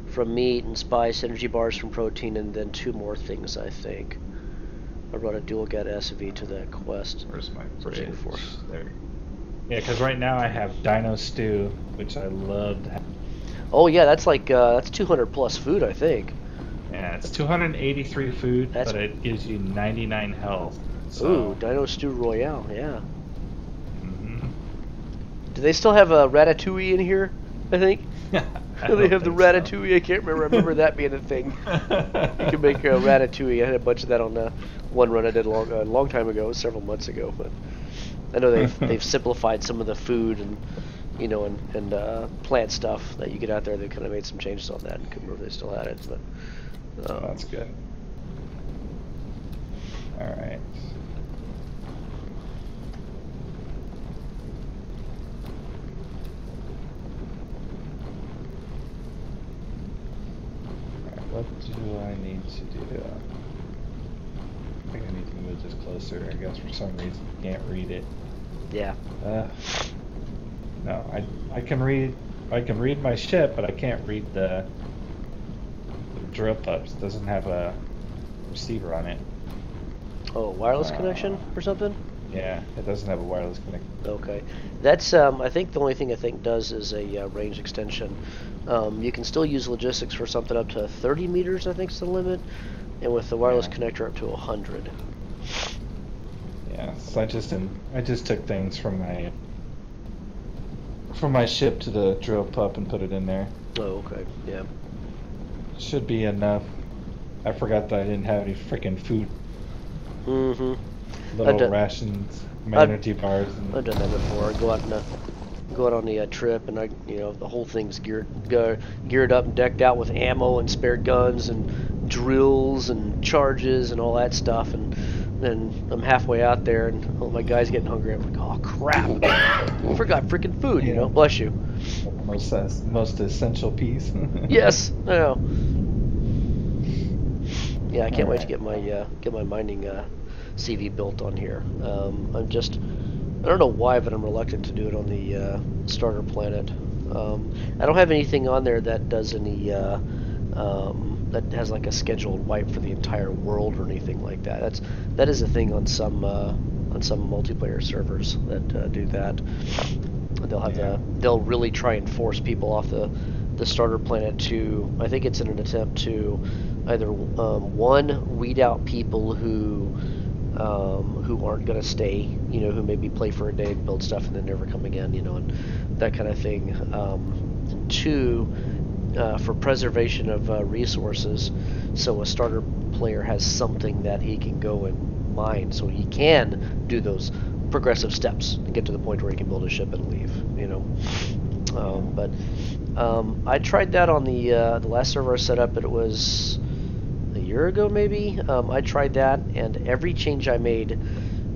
from meat, and spice, energy bars from protein, and then two more things, I think. I brought a dual get SV to that quest. Where's my Searching fridge? for. There. Yeah, because right now I have Dino Stew, which I love to have. Oh yeah, that's like that's 200 plus food, I think. Yeah, it's 283 food, That's- but it gives you 99 health. So, Ooh, Dino Stew Royale, yeah. mhm. Do they still have a Ratatouille in here? I think. I Do they don't have the think so. Ratatouille? I can't remember. I remember that being a thing. You can make a Ratatouille. I had a bunch of that on one run I did a long time ago, several months ago. But I know they've simplified some of the food and and plant stuff that you get out there. They kind of made some changes on that. I couldn't remember if they still had it, but That's good. All right. What do I need to do? I think I need to move this closer. I guess for some reason I can't read it. Yeah. No, I can read. I can read my ship, but I can't read the drill pups. It doesn't have a receiver on it. Oh, wireless connection or something? Yeah, it doesn't have a wireless connection. Okay, that's I think the only thing I think does is a range extension. You can still use logistics for something up to 30 meters, I think is the limit, and with the wireless connector up to 100. Yeah, so I just took things from my ship to the drill pup and put it in there. Oh, okay, yeah. Should be enough. I forgot that I didn't have any freaking food. Mm-hmm. Little rations, energy bars. I've done that before. I go out on the trip, and the whole thing's geared up and decked out with ammo and spare guns and drills and charges and all that stuff. And then I'm halfway out there, and all my guys getting hungry. I'm like, oh crap! I forgot freaking food. You know, bless you. Most essential piece. Yes, I know. Yeah, I can't wait to get my mining CV built on here. I don't know why, but I'm reluctant to do it on the starter planet. I don't have anything on there that does any that has like a scheduled wipe for the entire world or anything like that. That is a thing on some multiplayer servers that do that. They'll have they'll really try and force people off the starter planet to, I think it's in an attempt to either one, weed out people who aren't going to stay, who maybe play for a day and build stuff and then never come again, and that kind of thing. Two, for preservation of resources, so a starter player has something that he can go and mine, so he can do those progressive steps and get to the point where he can build a ship and leave, but I tried that on the last server I set up, but it was a year ago maybe. I tried that, and every change I made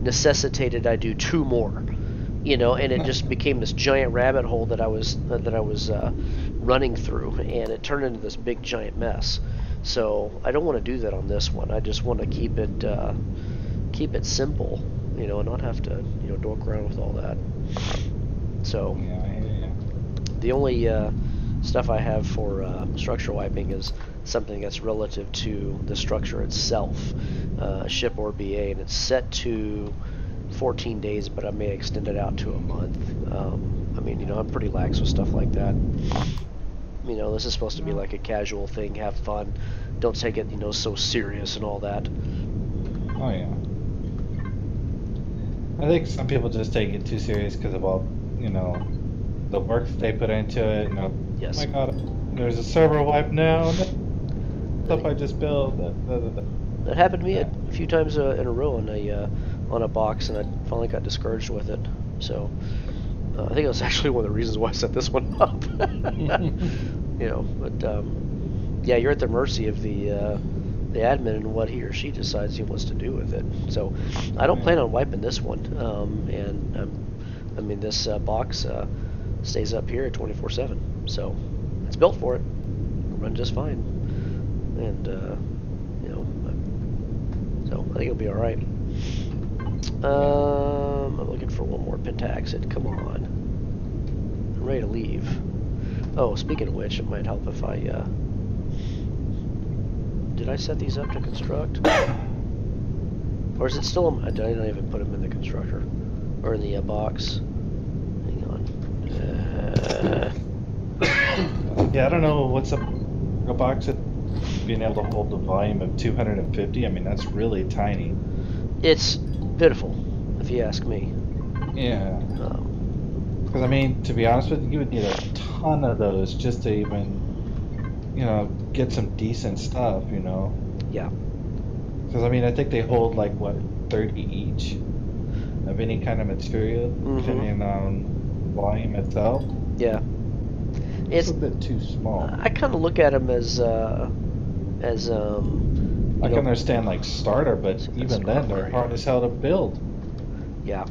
necessitated I do 2 more, and it just became this giant rabbit hole that I was running through, and it turned into this big giant mess. So I don't want to do that on this one. I just want to keep it simple, and not have to dork around with all that. So the only stuff I have for structure wiping is something that's relative to the structure itself, ship or BA, and it's set to 14 days, but I may extend it out to a month. I'm pretty lax with stuff like that. This is supposed to be like a casual thing, have fun, don't take it so serious and all that. Oh yeah. I think some people just take it too serious because of all the work that they put into it. Yes. Oh my god, there's a server wipe now. Stuff I just built. That happened to me a few times in a row on a box, and I finally got discouraged with it. So I think it was actually one of the reasons why I set this one up. Yeah, you're at the mercy of the admin and what he or she decides he wants to do with it. So I don't plan on wiping this one, this box stays up here 24/7, so it's built for it. It'll run just fine, and so I think it'll be all right. I'm looking for one more pentaxid. Come on, I'm ready to leave. Oh, speaking of which, it might help if I did I set these up to construct, or is it still? I didn't even put them in the constructor or in the box. Hang on. Yeah, I don't know what's up a box that being able to hold the volume of 250. That's really tiny. It's pitiful, if you ask me. Yeah. Because to be honest with you, you would need a ton of those just to even, get some decent stuff, Yeah. Because I think they hold like what, 30 each of any kind of material, depending on volume itself. Yeah. It's a bit too small. I kind of look at them as I can understand like starter, but even then they're hard as hell to build. Yeah.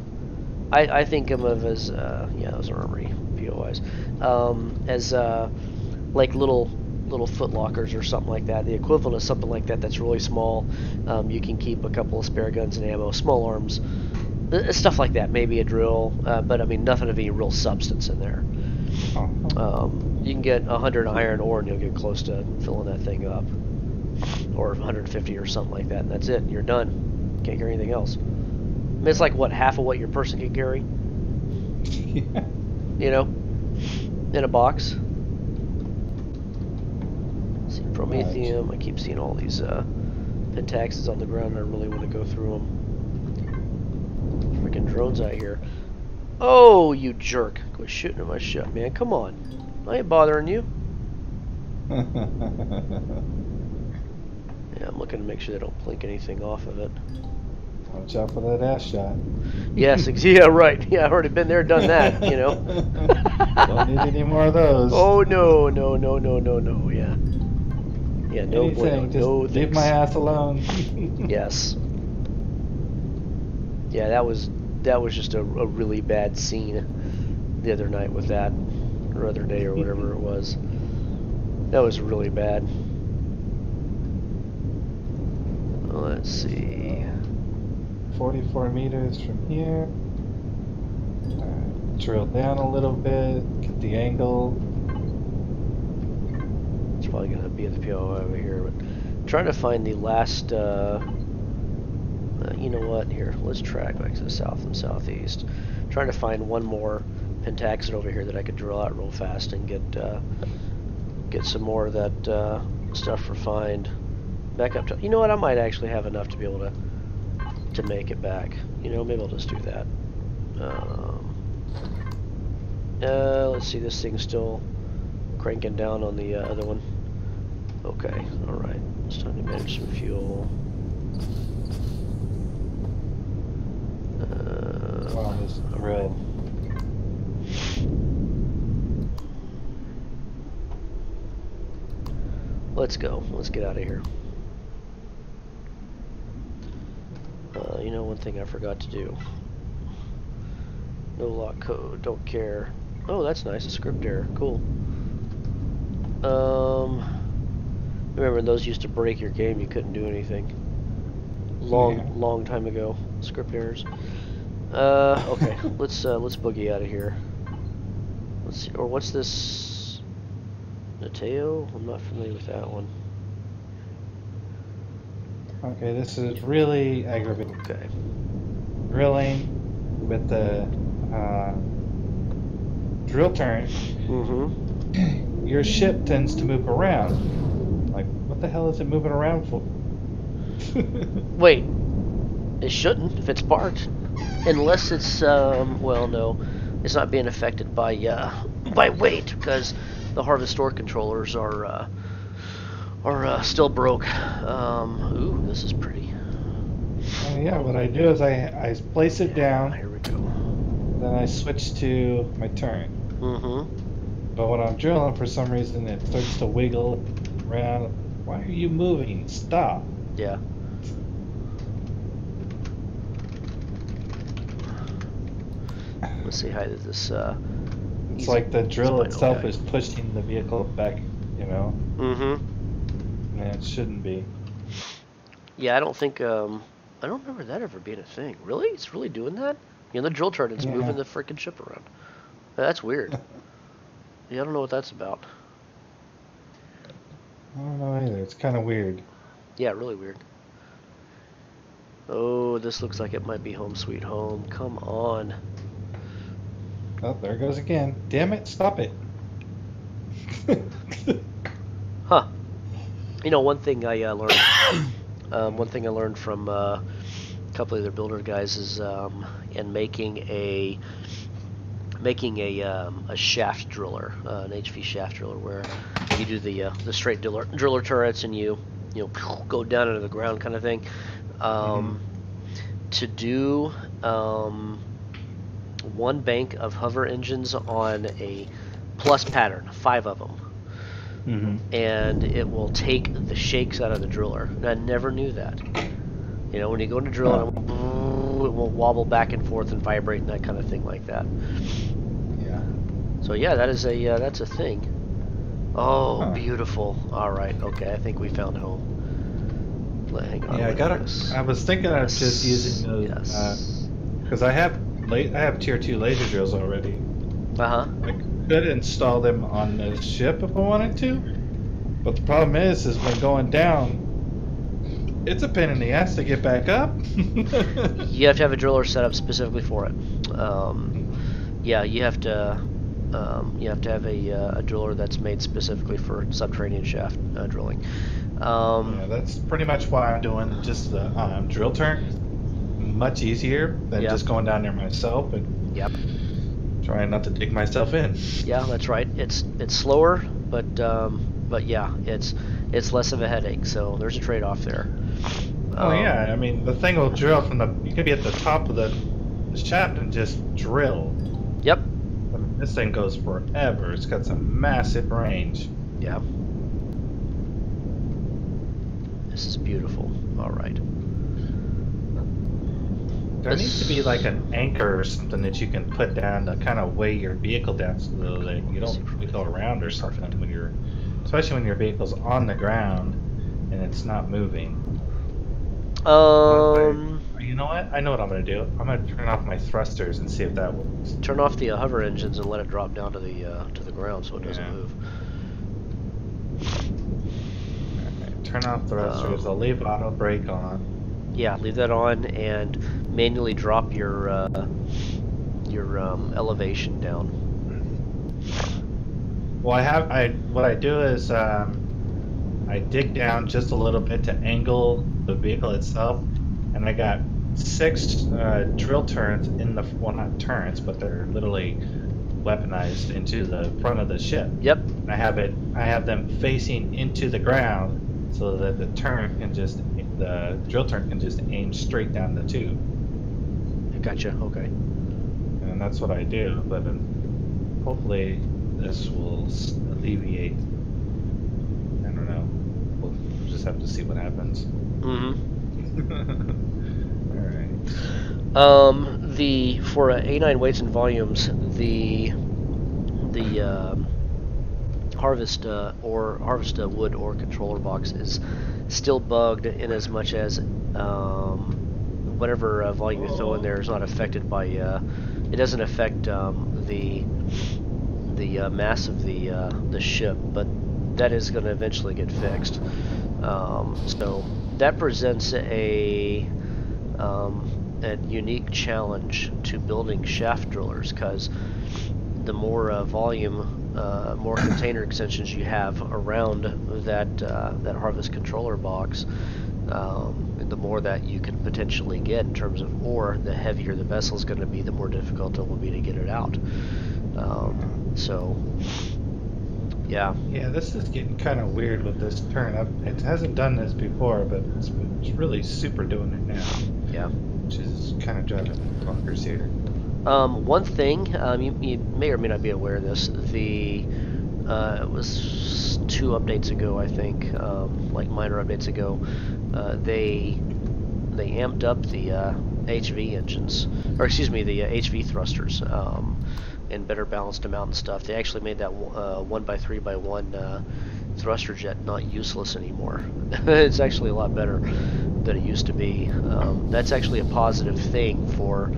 I think of them as those armory, POIs, as like little little foot lockers or something like that. The equivalent of something like that that's really small. You can keep a couple of spare guns and ammo, small arms, stuff like that. Maybe a drill, but I mean nothing of any real substance in there. You can get 100 iron ore and you'll get close to filling that thing up, or 150 or something like that, and that's it. You're done. Can't carry anything else. I mean, it's like what, half of what your person can carry? Yeah. You know, in a box. See, promethium. I keep seeing all these pentaxes on the ground. I really want to go through them. Freaking drones out here. Oh, you jerk! Quit shooting at my ship, man. Come on. I ain't bothering you. Yeah, I'm looking to make sure they don't blink anything off of it. Watch out for that ass shot. Yes, yeah, right. Yeah, I've already been there, done that, you know. Don't need any more of those. Oh, no, no, no, no, no, no, yeah. Yeah, no Anything, bueno, just no leave thanks. my ass alone. Yes. Yeah, that was just a really bad scene the other night with that, or other day, or whatever it was. That was really bad. Let's see. 44 meters from here. Drill down a little bit, get the angle. It's probably going to be at the PO over here, but I'm trying to find the last, you know what, here, let's track back to the south and southeast. I'm trying to find one more pentaxid over here that I could drill out real fast and get some more of that stuff refined back up to, you know what, I might actually have enough to be able to make it back. You know, maybe I'll just do that. Let's see, this thing's still cranking down on the other one. Okay, alright. It's time to manage some fuel. Wow, this grill. Let's go. Let's get out of here. You know, one thing I forgot to do. No lock code. Don't care. Oh, that's nice. A script error. Cool. Remember when those used to break your game? You couldn't do anything. Long time ago. Script errors. Okay. let's boogie out of here. Let's see. Or what's this? Nateo? I'm not familiar with that one. Okay, this is really aggravating. Okay. Drilling with the drill turret. Mm-hmm. Your ship tends to move around. Like, what the hell is it moving around for? Wait. It shouldn't if it's parked. Unless it's, well, no. It's not being affected by weight, because the harvest store controllers are still broke. Ooh, this is pretty. Yeah, what I do is I place it down, Here we go. then I switch to my turn. Mm-hmm. But when I'm drilling, for some reason, it starts to wiggle around. Why are you moving? Stop. Yeah. Let's see how does this. It's like the drill fine, itself okay. is pushing the vehicle back, you know? Mm-hmm. And it shouldn't be. Yeah, I don't think. I don't remember that ever being a thing. Really? It's really doing that? You know, the drill chart is moving the freaking ship around. That's weird. Yeah, I don't know what that's about. I don't know either. It's kind of weird. Yeah, really weird. Oh, this looks like it might be home sweet home. Come on. Oh, there it goes again. Damn it, stop it. Huh. You know, one thing I learned. One thing I learned from a couple of their builder guys is in making a shaft driller, an HV shaft driller, where you do the straight driller turrets and you go down into the ground kind of thing. To do one bank of hover engines on a plus pattern, 5 of them. And it will take the shakes out of the driller. And I never knew that. You know, when you go into drill, it will wobble back and forth and vibrate and that kind of thing like that. Yeah. So yeah, that is that's a thing. Oh, Huh. beautiful. All right. Okay, I think we found home. Hang on. Yeah, look at this. I was thinking of just using those Yes. because I have tier 2 laser drills already. Uh huh. I could install them on the ship if I wanted to, but the problem is when going down, it's a pain in the ass to get back up. You have to have a driller set up specifically for it. Yeah, you have to have a driller that's made specifically for subterranean shaft drilling. Yeah, that's pretty much why I'm doing just the drill turn. Much easier than Yep. just going down there myself and Yep. trying not to dig myself in. Yeah, that's right. It's slower, but yeah, it's less of a headache. So there's a trade-off there. Oh yeah, I mean the thing will drill from you could be at the top of the shaft and just drill. Yep. But this thing goes forever. It's got some massive range. Yeah. This is beautiful. All right. There needs to be like an anchor or something that you can put down to kind of weigh your vehicle down so that you don't wiggle around or something especially when your vehicle's on the ground and it's not moving. You know what? I know what I'm gonna do. I'm gonna turn off my thrusters and see if that works. Turn off the hover engines and let it drop down to the ground so it doesn't move. Alright, turn off thrusters. I'll leave auto brake on. Yeah, leave that on and manually drop your elevation down. Well, what I do is I dig down just a little bit to angle the vehicle itself, and I got 6 drill turns in the not turns, but they're literally weaponized into the front of the ship. Yep. And I have them facing into the ground so that the drill turn can just aim straight down the tube. Gotcha. Okay. And that's what I do, but hopefully this will alleviate. I don't know. We'll just have to see what happens. Mm-hmm. All right. For A9 weights and volumes, the harvest wood ore controller box is still bugged in as much as whatever volume you throw in there is not affected by it doesn't affect the mass of the ship, but that is going to eventually get fixed. So that presents a unique challenge to building shaft drillers, because the more volume, more container extensions you have around that harvest controller box, and the more that you can potentially get in terms of ore, the heavier the vessel is going to be, the more difficult it will be to get it out. So, yeah. Yeah, this is getting kind of weird with this turn. It hasn't done this before, but it's really super doing it now. Yeah. Which is kind of driving me bonkers here. One thing, you may or may not be aware of this, it was 2 updates ago, I think, like minor updates ago, they amped up the HV engines, or excuse me, the HV thrusters, and better balanced them out and stuff. They actually made that 1x3x1 thruster jet not useless anymore. It's actually a lot better than it used to be. That's actually a positive thing for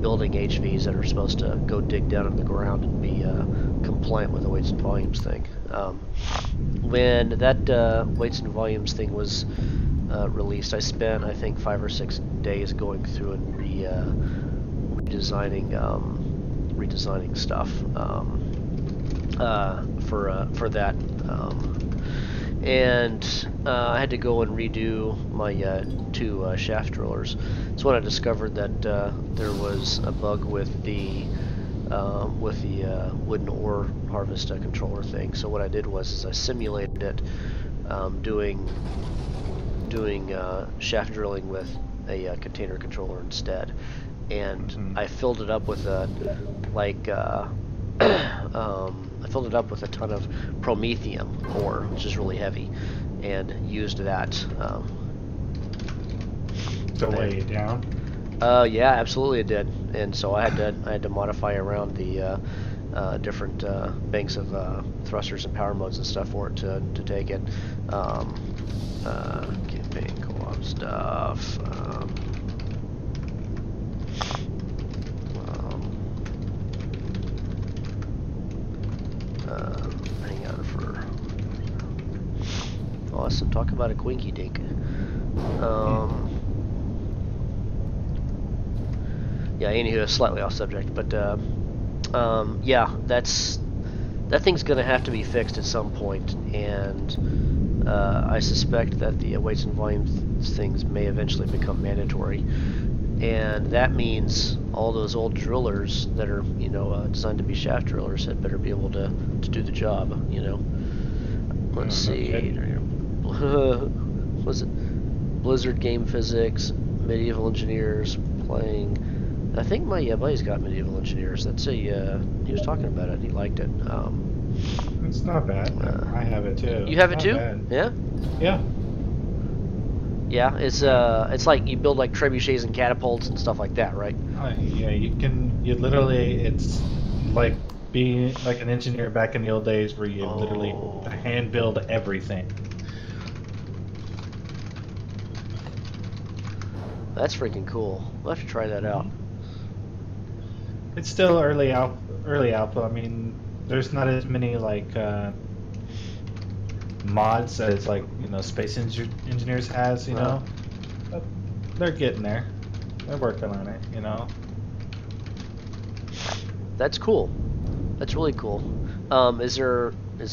building HVs that are supposed to go dig down in the ground and be compliant with the weights and volumes thing. When that weights and volumes thing was released, I spent, I think, 5 or 6 days going through and redesigning stuff for that, and I had to go and redo my 2 shaft drillers. So when I discovered that there was a bug with the wooden ore harvest controller thing, so what I did was I simulated it doing shaft drilling with a container controller instead, and I filled it up with a I filled it up with a ton of promethium ore, which is really heavy, and used that To weigh it down? yeah, absolutely it did. And so I had to modify around the different banks of thrusters and power modes and stuff for it to take it. Campaign co-op stuff. Hang on for awesome. Talk about a quinky dink. Yeah, anywho, slightly off subject, but yeah, that thing's gonna have to be fixed at some point, and I suspect that the weights and volumes things may eventually become mandatory, and that means all those old drillers that are, you know, designed to be shaft drillers had better be able to do the job, you know. Let's see. Okay. Was it Blizzard Game Physics, Medieval Engineers playing? I think my buddy's got Medieval Engineers. That's a he was talking about it. He liked it. It's not bad. I have it too. You have it too? Bad. Yeah. Yeah. Yeah. It's like you build like trebuchets and catapults and stuff like that, right? Yeah. You literally, it's like being like an engineer back in the old days where you literally hand build everything. That's freaking cool. I'll have to try that out. It's still early alpha. I mean, there's not as many like mods as like, you know, Space Engineers has, you know. But they're getting there. They're working on it, you know. That's cool. That's really cool. Is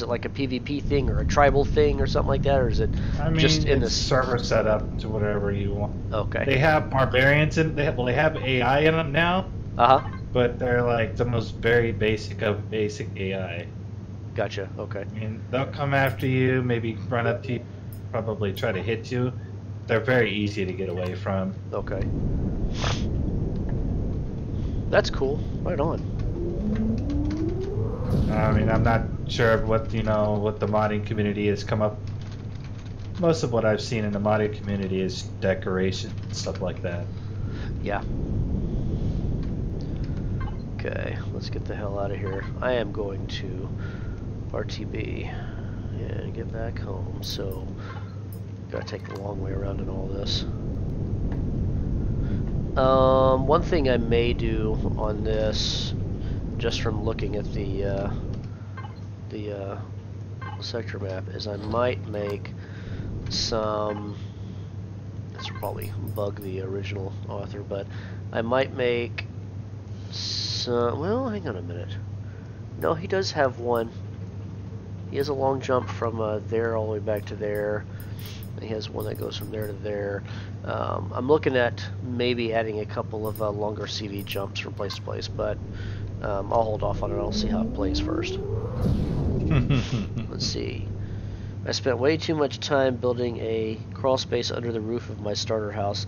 it like a PvP thing or a tribal thing or something like that, or is it just in the server setup to whatever you want? Okay. They have barbarians in. They have AI in them now. But they're like the most very basic of basic AI. Gotcha. Okay. I mean, they'll come after you, maybe run up to you, probably try to hit you. They're very easy to get away from. Okay. That's cool. Right on. I mean, I'm not sure what the modding community has come up. Most of what I've seen in the modding community is decoration and stuff like that. Yeah. Okay, let's get the hell out of here. I am going to RTB and get back home, so gotta take the long way around in all this. One thing I may do on this, just from looking at the sector map, is I might make some. This will probably bug the original author, but I might make some. Well, hang on a minute. No, he does have one. He has a long jump from there all the way back to there. And he has one that goes from there to there. I'm looking at maybe adding a couple of longer CV jumps from place to place, but I'll hold off on it. I'll see how it plays first. Let's see. I spent way too much time building a crawl space under the roof of my starter house.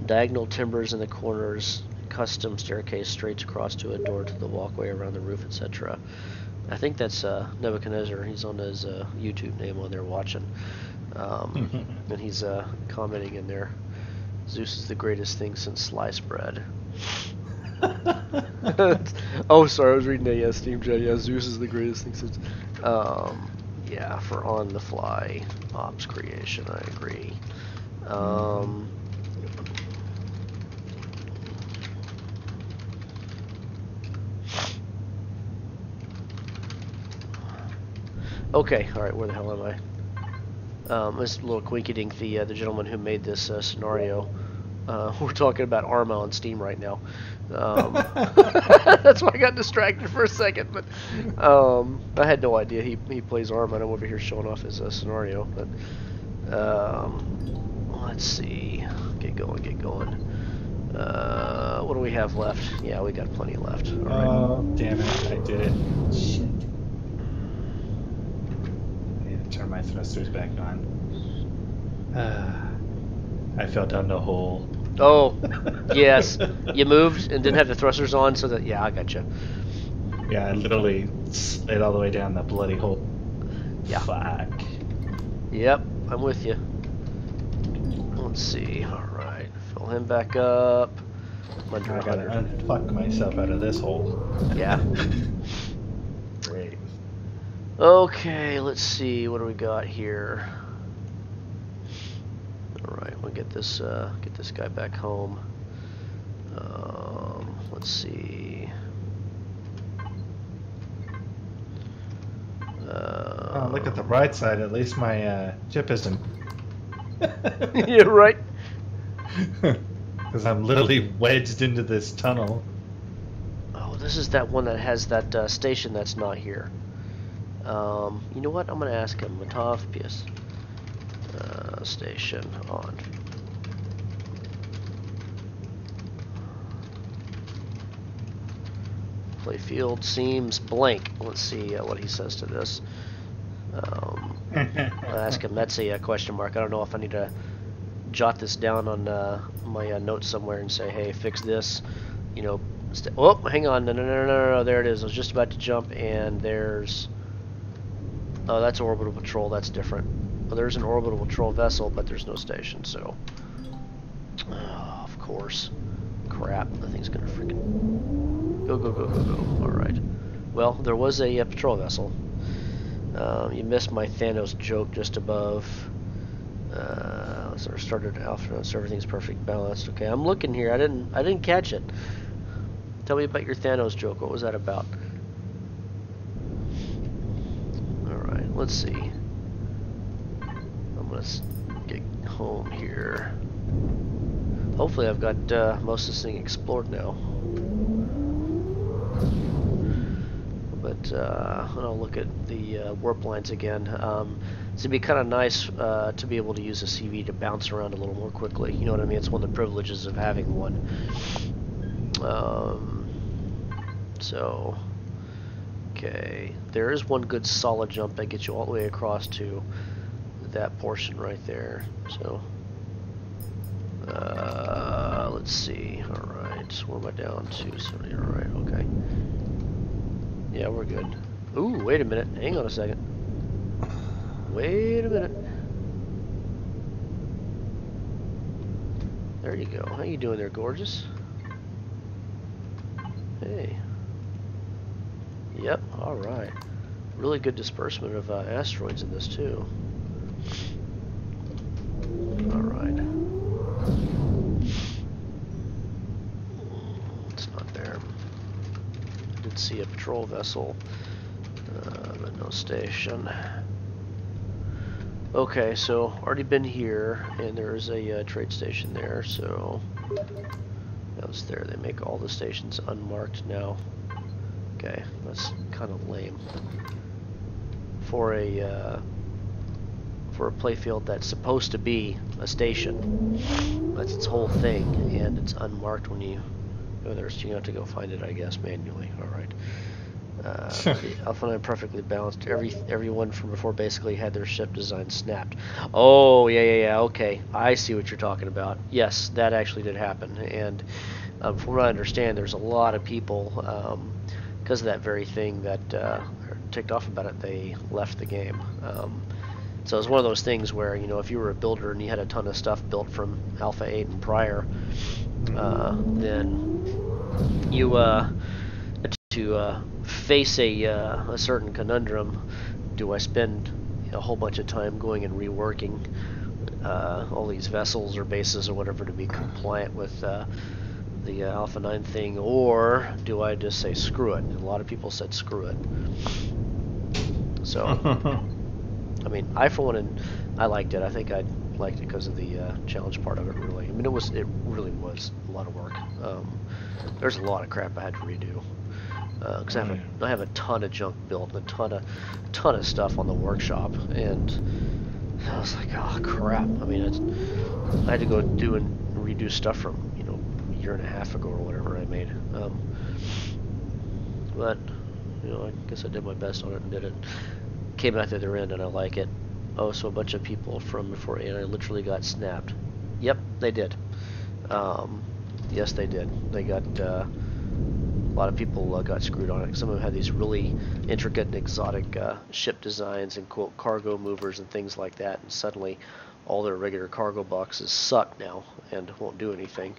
Diagonal timbers in the corners, custom staircase straight across to a door to the walkway around the roof, etc. I think that's Nebuchadnezzar. He's on his YouTube name on there watching. And he's commenting in there, Zeus is the greatest thing since sliced bread. Oh, sorry, I was reading a Steam chat. Yeah, Zeus is the greatest thing since. Yeah, for on the fly ops creation, I agree. Okay, all right, where the hell am I? This little quinky dink, the gentleman who made this scenario. We're talking about Arma on Steam right now. That's why I got distracted for a second, but I had no idea he plays Arma, and I'm over here showing off his scenario. But let's see, get going. What do we have left? Yeah, we got plenty left. All right. Oh, damn it! I did it. Shit. I need to turn my thrusters back on. I fell down the hole. Oh, yes. You moved and didn't have the thrusters on, so that, yeah, I gotcha. Yeah, I literally slid all the way down that bloody hole. Yeah. Fuck. Yep, I'm with you. Let's see. Alright, fill him back up. I gotta unfuck myself out of this hole. Yeah. Okay, let's see. What do we got here? All right, we'll get this guy back home. Let's see. Look at the bright side. At least my chip isn't. Yeah, right. Because I'm literally wedged into this tunnel. Oh, this is that one that has that station that's not here. You know what? I'm gonna ask him. Matov PS station on. Playfield seems blank. Let's see what he says to this. I'll ask him. That's a question mark. I don't know if I need to jot this down on my notes somewhere and say, hey, fix this. You know. Oh, hang on. No. There it is. I was just about to jump, and there's. Oh, that's orbital patrol. That's different. Well, there's an orbital patrol vessel, but there's no station. So, of course. Crap. That thing's gonna freaking go. All right. Well, there was a patrol vessel. You missed my Thanos joke just above. So started alpha, so everything's perfect balanced. Okay, I'm looking here. I didn't catch it. Tell me about your Thanos joke. What was that about? All right, let's see. I'm gonna get home here. Hopefully, I've got most of this thing explored now. But I'll look at the warp lines again. It's gonna be kind of nice to be able to use a CV to bounce around a little more quickly. You know what I mean? It's one of the privileges of having one. So, okay, there is one good solid jump that gets you all the way across to that portion right there. So, let's see. All right, where am I down to? 70. All right, okay. Yeah, we're good. Ooh, wait a minute. Hang on a second. Wait a minute. There you go. How you doing there, gorgeous? Hey. Yep, alright. Really good disbursement of asteroids in this, too. Alright. It's not there. I did see a patrol vessel, but no station. Okay, so already been here, and there's a trade station there, so that's there. They make all the stations unmarked now. Okay, that's kind of lame for a playfield that's supposed to be a station. That's its whole thing, and it's unmarked when you go there. So you have to go find it, I guess, manually. All right. Alpha 9 perfectly balanced. Everyone from before basically had their ship design snapped. Oh, yeah, okay. I see what you're talking about. Yes, that actually did happen. And from what I understand, there's a lot of people, because of that very thing that are ticked off about it, they left the game. So it's one of those things where, you know, if you were a builder and you had a ton of stuff built from Alpha 8 and prior, then you had to face a certain conundrum. Do I spend a whole bunch of time going and reworking all these vessels or bases or whatever to be compliant with the Alpha 9 thing, or do I just say screw it? And a lot of people said screw it. So, I mean, I for one, I liked it. I think I liked it because of the challenge part of it. Really, I mean, it really was a lot of work. There's a lot of crap I had to redo. Because I have a ton of junk built and a ton of stuff on the workshop, and I was like, oh crap. I mean, I had to go do and redo stuff from, you know, a year and a half ago or whatever I made. But you know, I guess I did my best on it and did it. Came out the other end, and I like it. Oh, so a bunch of people from before, and I literally got snapped. Yep, they did. Yes, they did. They got. A lot of people got screwed on it. Some of them had these really intricate and exotic ship designs and quote cargo movers and things like that, and suddenly all their regular cargo boxes suck now and won't do anything.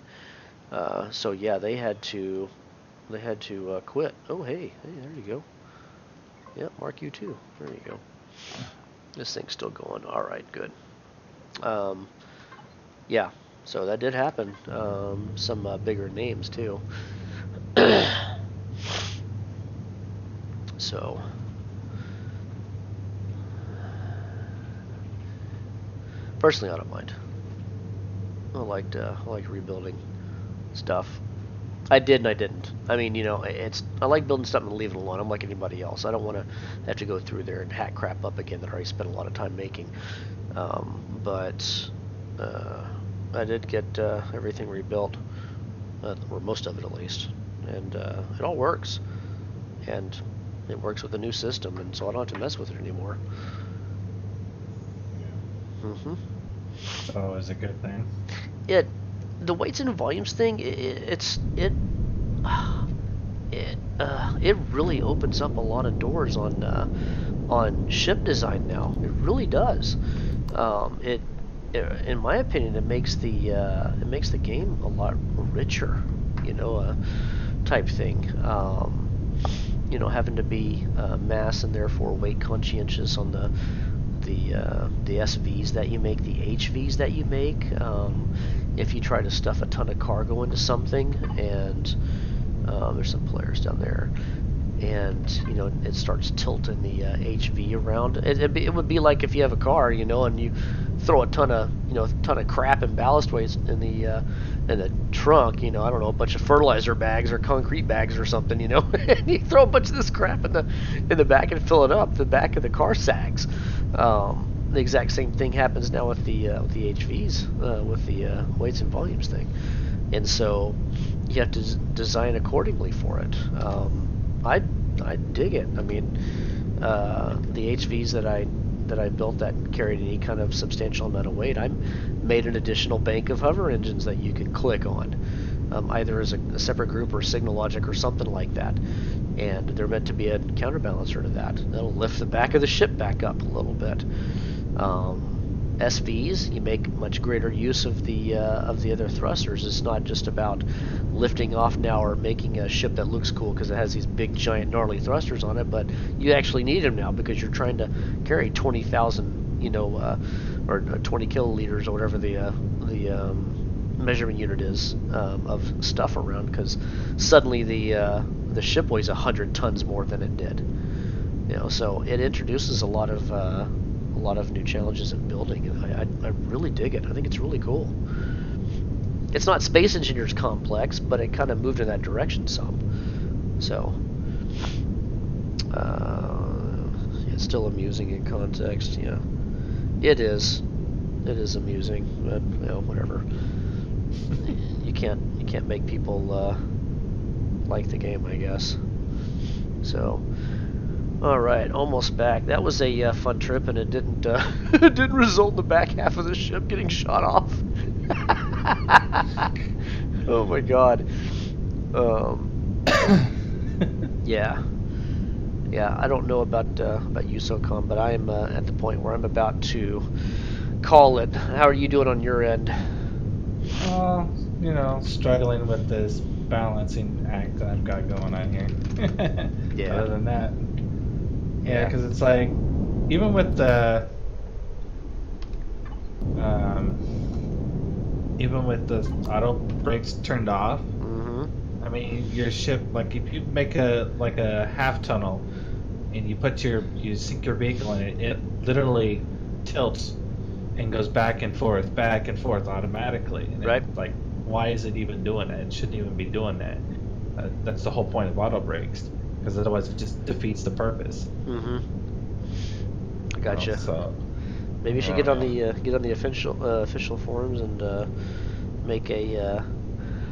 So yeah, they had to quit. Oh hey, there you go. Yep, mark you too. There you go. This thing's still going. All right, good. Yeah, so that did happen. Some bigger names too. So, personally, I don't mind. I liked rebuilding stuff. I did and I didn't. I mean, you know, I like building something and leave it alone. I'm like anybody else. I don't want to have to go through there and hack crap up again that I already spent a lot of time making. But I did get everything rebuilt, or most of it at least, and it all works. And it works with the new system, and so I don't have to mess with it anymore. Yeah. So it's a good thing. The weights and volumes thing, it really opens up a lot of doors on ship design now. It really does. In my opinion, it makes the game a lot richer, you know, type thing. You know, having to be mass and therefore weight conscientious on the SVs that you make, the HVs that you make. If you try to stuff a ton of cargo into something, and there's some players down there, and you know it starts tilting the HV around. It would be like if you have a car, you know, and you throw a ton of crap and ballast weights in the trunk. You know, I don't know, a bunch of fertilizer bags or concrete bags or something. You know, and you throw a bunch of this crap in the back and fill it up. The back of the car sags. The exact same thing happens now with the HVs, with the weights and volumes thing, and so you have to design accordingly for it. I dig it. I mean, the HVs that I built that carried any kind of substantial amount of weight, I made an additional bank of hover engines that you can click on, either as a separate group or signal logic or something like that. And they're meant to be a counterbalancer to that. That'll lift the back of the ship back up a little bit. SVs, you make much greater use of the other thrusters. It's not just about lifting off now or making a ship that looks cool because it has these big, giant, gnarly thrusters on it, but you actually need them now because you're trying to carry 20,000, you know, or 20 kiloliters or whatever the measurement unit is of stuff around, because suddenly the ship weighs 100 tons more than it did. You know, so it introduces a lot of new challenges in building, and I really dig it. I think it's really cool. It's not Space Engineers complex, but it kind of moved in that direction some. So it's still amusing in context. Yeah, it is. It is amusing, but you know, whatever. You can't make people like the game, I guess. So. Alright, almost back. That was a fun trip, and it didn't it didn't result in the back half of the ship getting shot off. Oh my god. Yeah. Yeah, I don't know about USOCOM, but I'm at the point where I'm about to call it. How are you doing on your end? You know, struggling with this balancing act that I've got going on here. Yeah. Other than that. Yeah, because it's like, even with the auto brakes turned off, I mean, your ship, like if you make a half tunnel and you sink your vehicle in it, it literally tilts and goes back and forth automatically. And right. It's like, why is it even doing that? It shouldn't even be doing that. That's the whole point of auto brakes. Because otherwise it just defeats the purpose. I gotcha. So maybe you should get on the official forums and make a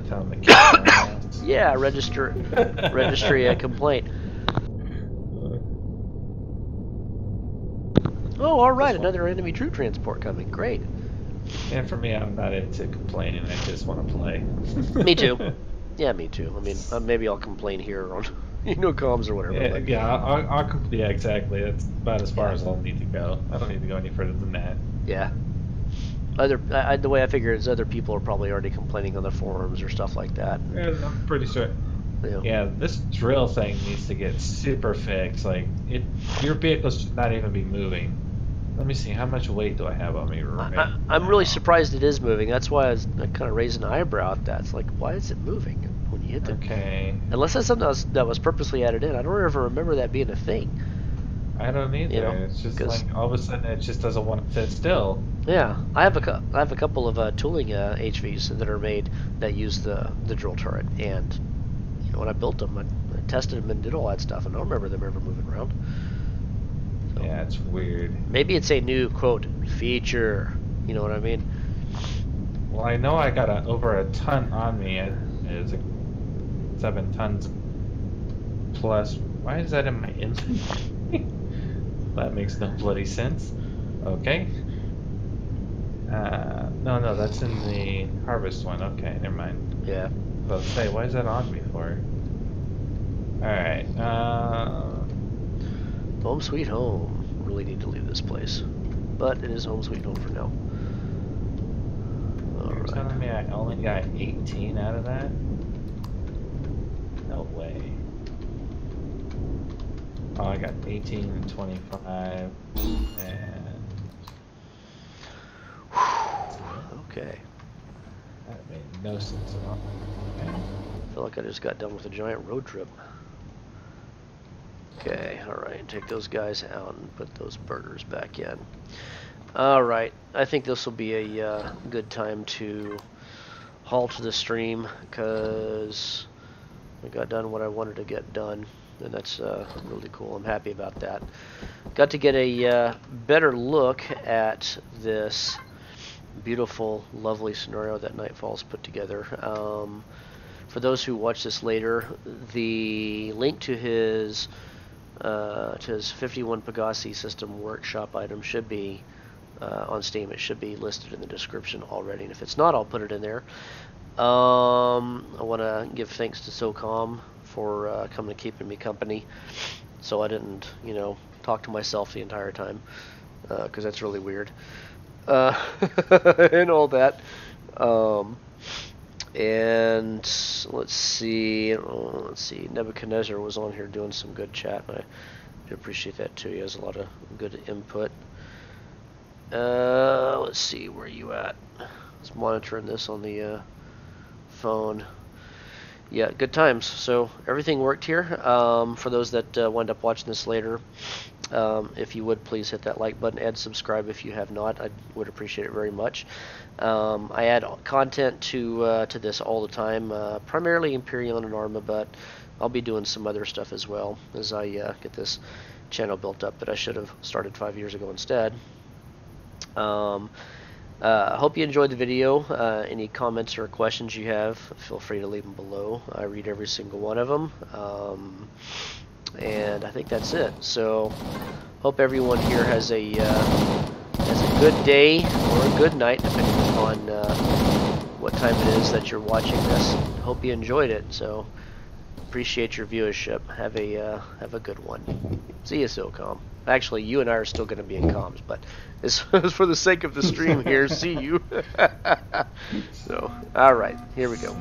tell them to kick my ass. Yeah, register a complaint. Oh, all right, another enemy troop transport coming. Great. And for me, I'm not into complaining. I just want to play. Me too. Yeah, me too. I mean, maybe I'll complain here on comms or whatever. Yeah, exactly. That's about as far as I'll need to go. I don't need to go any further than that. Yeah. The way I figure is other people are probably already complaining on the forums or stuff like that. Yeah, I'm pretty sure. Yeah, this drill thing needs to get super fixed. Like, your vehicle should not even be moving. Let me see, how much weight do I have on me right I'm really now? surprised it is moving. That's why I was kind of raising an eyebrow at that. It's like, why is it moving when you hit it? Okay. Unless that's something that was purposely added in. I don't ever remember that being a thing. I don't either. You know, it's just like all of a sudden it just doesn't want to sit still. Yeah, I have a couple of tooling HVs that are made that use the drill turret, and when I built them, I tested them and did all that stuff, and I don't remember them ever moving around. So, Yeah, it's weird. maybe it's a new quote feature. You know what I mean? Well, I know I got over a ton on me. It's like 7 tons plus. Why is that in my inventory? That makes no bloody sense. Okay. No, that's in the harvest one. Okay, never mind. Yeah. I was say, why is that on me for? Alright, Home sweet home. Really need to leave this place, but it is home sweet home for now. You're telling me I only got 18 out of that? No way. Oh, I got 18 and 25, and... Okay. That made no sense at all. Okay. I feel like I just got done with a giant road trip. Okay, alright, take those guys out and put those burgers back in. Alright, I think this will be a good time to halt the stream, because I got done what I wanted to get done, and that's really cool. I'm happy about that. Got to get a better look at this beautiful, lovely scenario that Nitefallz put together. For those who watch this later, the link to his 51 Pegasi system workshop item should be on Steam. It should be listed in the description already, and if it's not, I'll put it in there. I want to give thanks to SOCOM for coming and keeping me company, so I didn't, talk to myself the entire time, because that's really weird. And all that. And let's see. Nebuchadnezzar was on here doing some good chat, and I do appreciate that too. He has a lot of good input. Let's see, where are you at? I was monitoring this on the phone. Yeah, good times. So everything worked here. For those that wind up watching this later, if you would please hit that like button and subscribe if you have not. I would appreciate it very much. I add content to this all the time, primarily Empyrion and Arma, but I'll be doing some other stuff as well as I get this channel built up that I should have started 5 years ago instead. I hope you enjoyed the video. Any comments or questions you have, feel free to leave them below. I read every single one of them. And I think that's it. So, hope everyone here has a good day or a good night, depending upon what time it is that you're watching this. Hope you enjoyed it. So, appreciate your viewership. Have a good one. See you, SOCOM. Actually, you and I are still going to be in comms, but as for the sake of the stream here, see you. So, all right, here we go.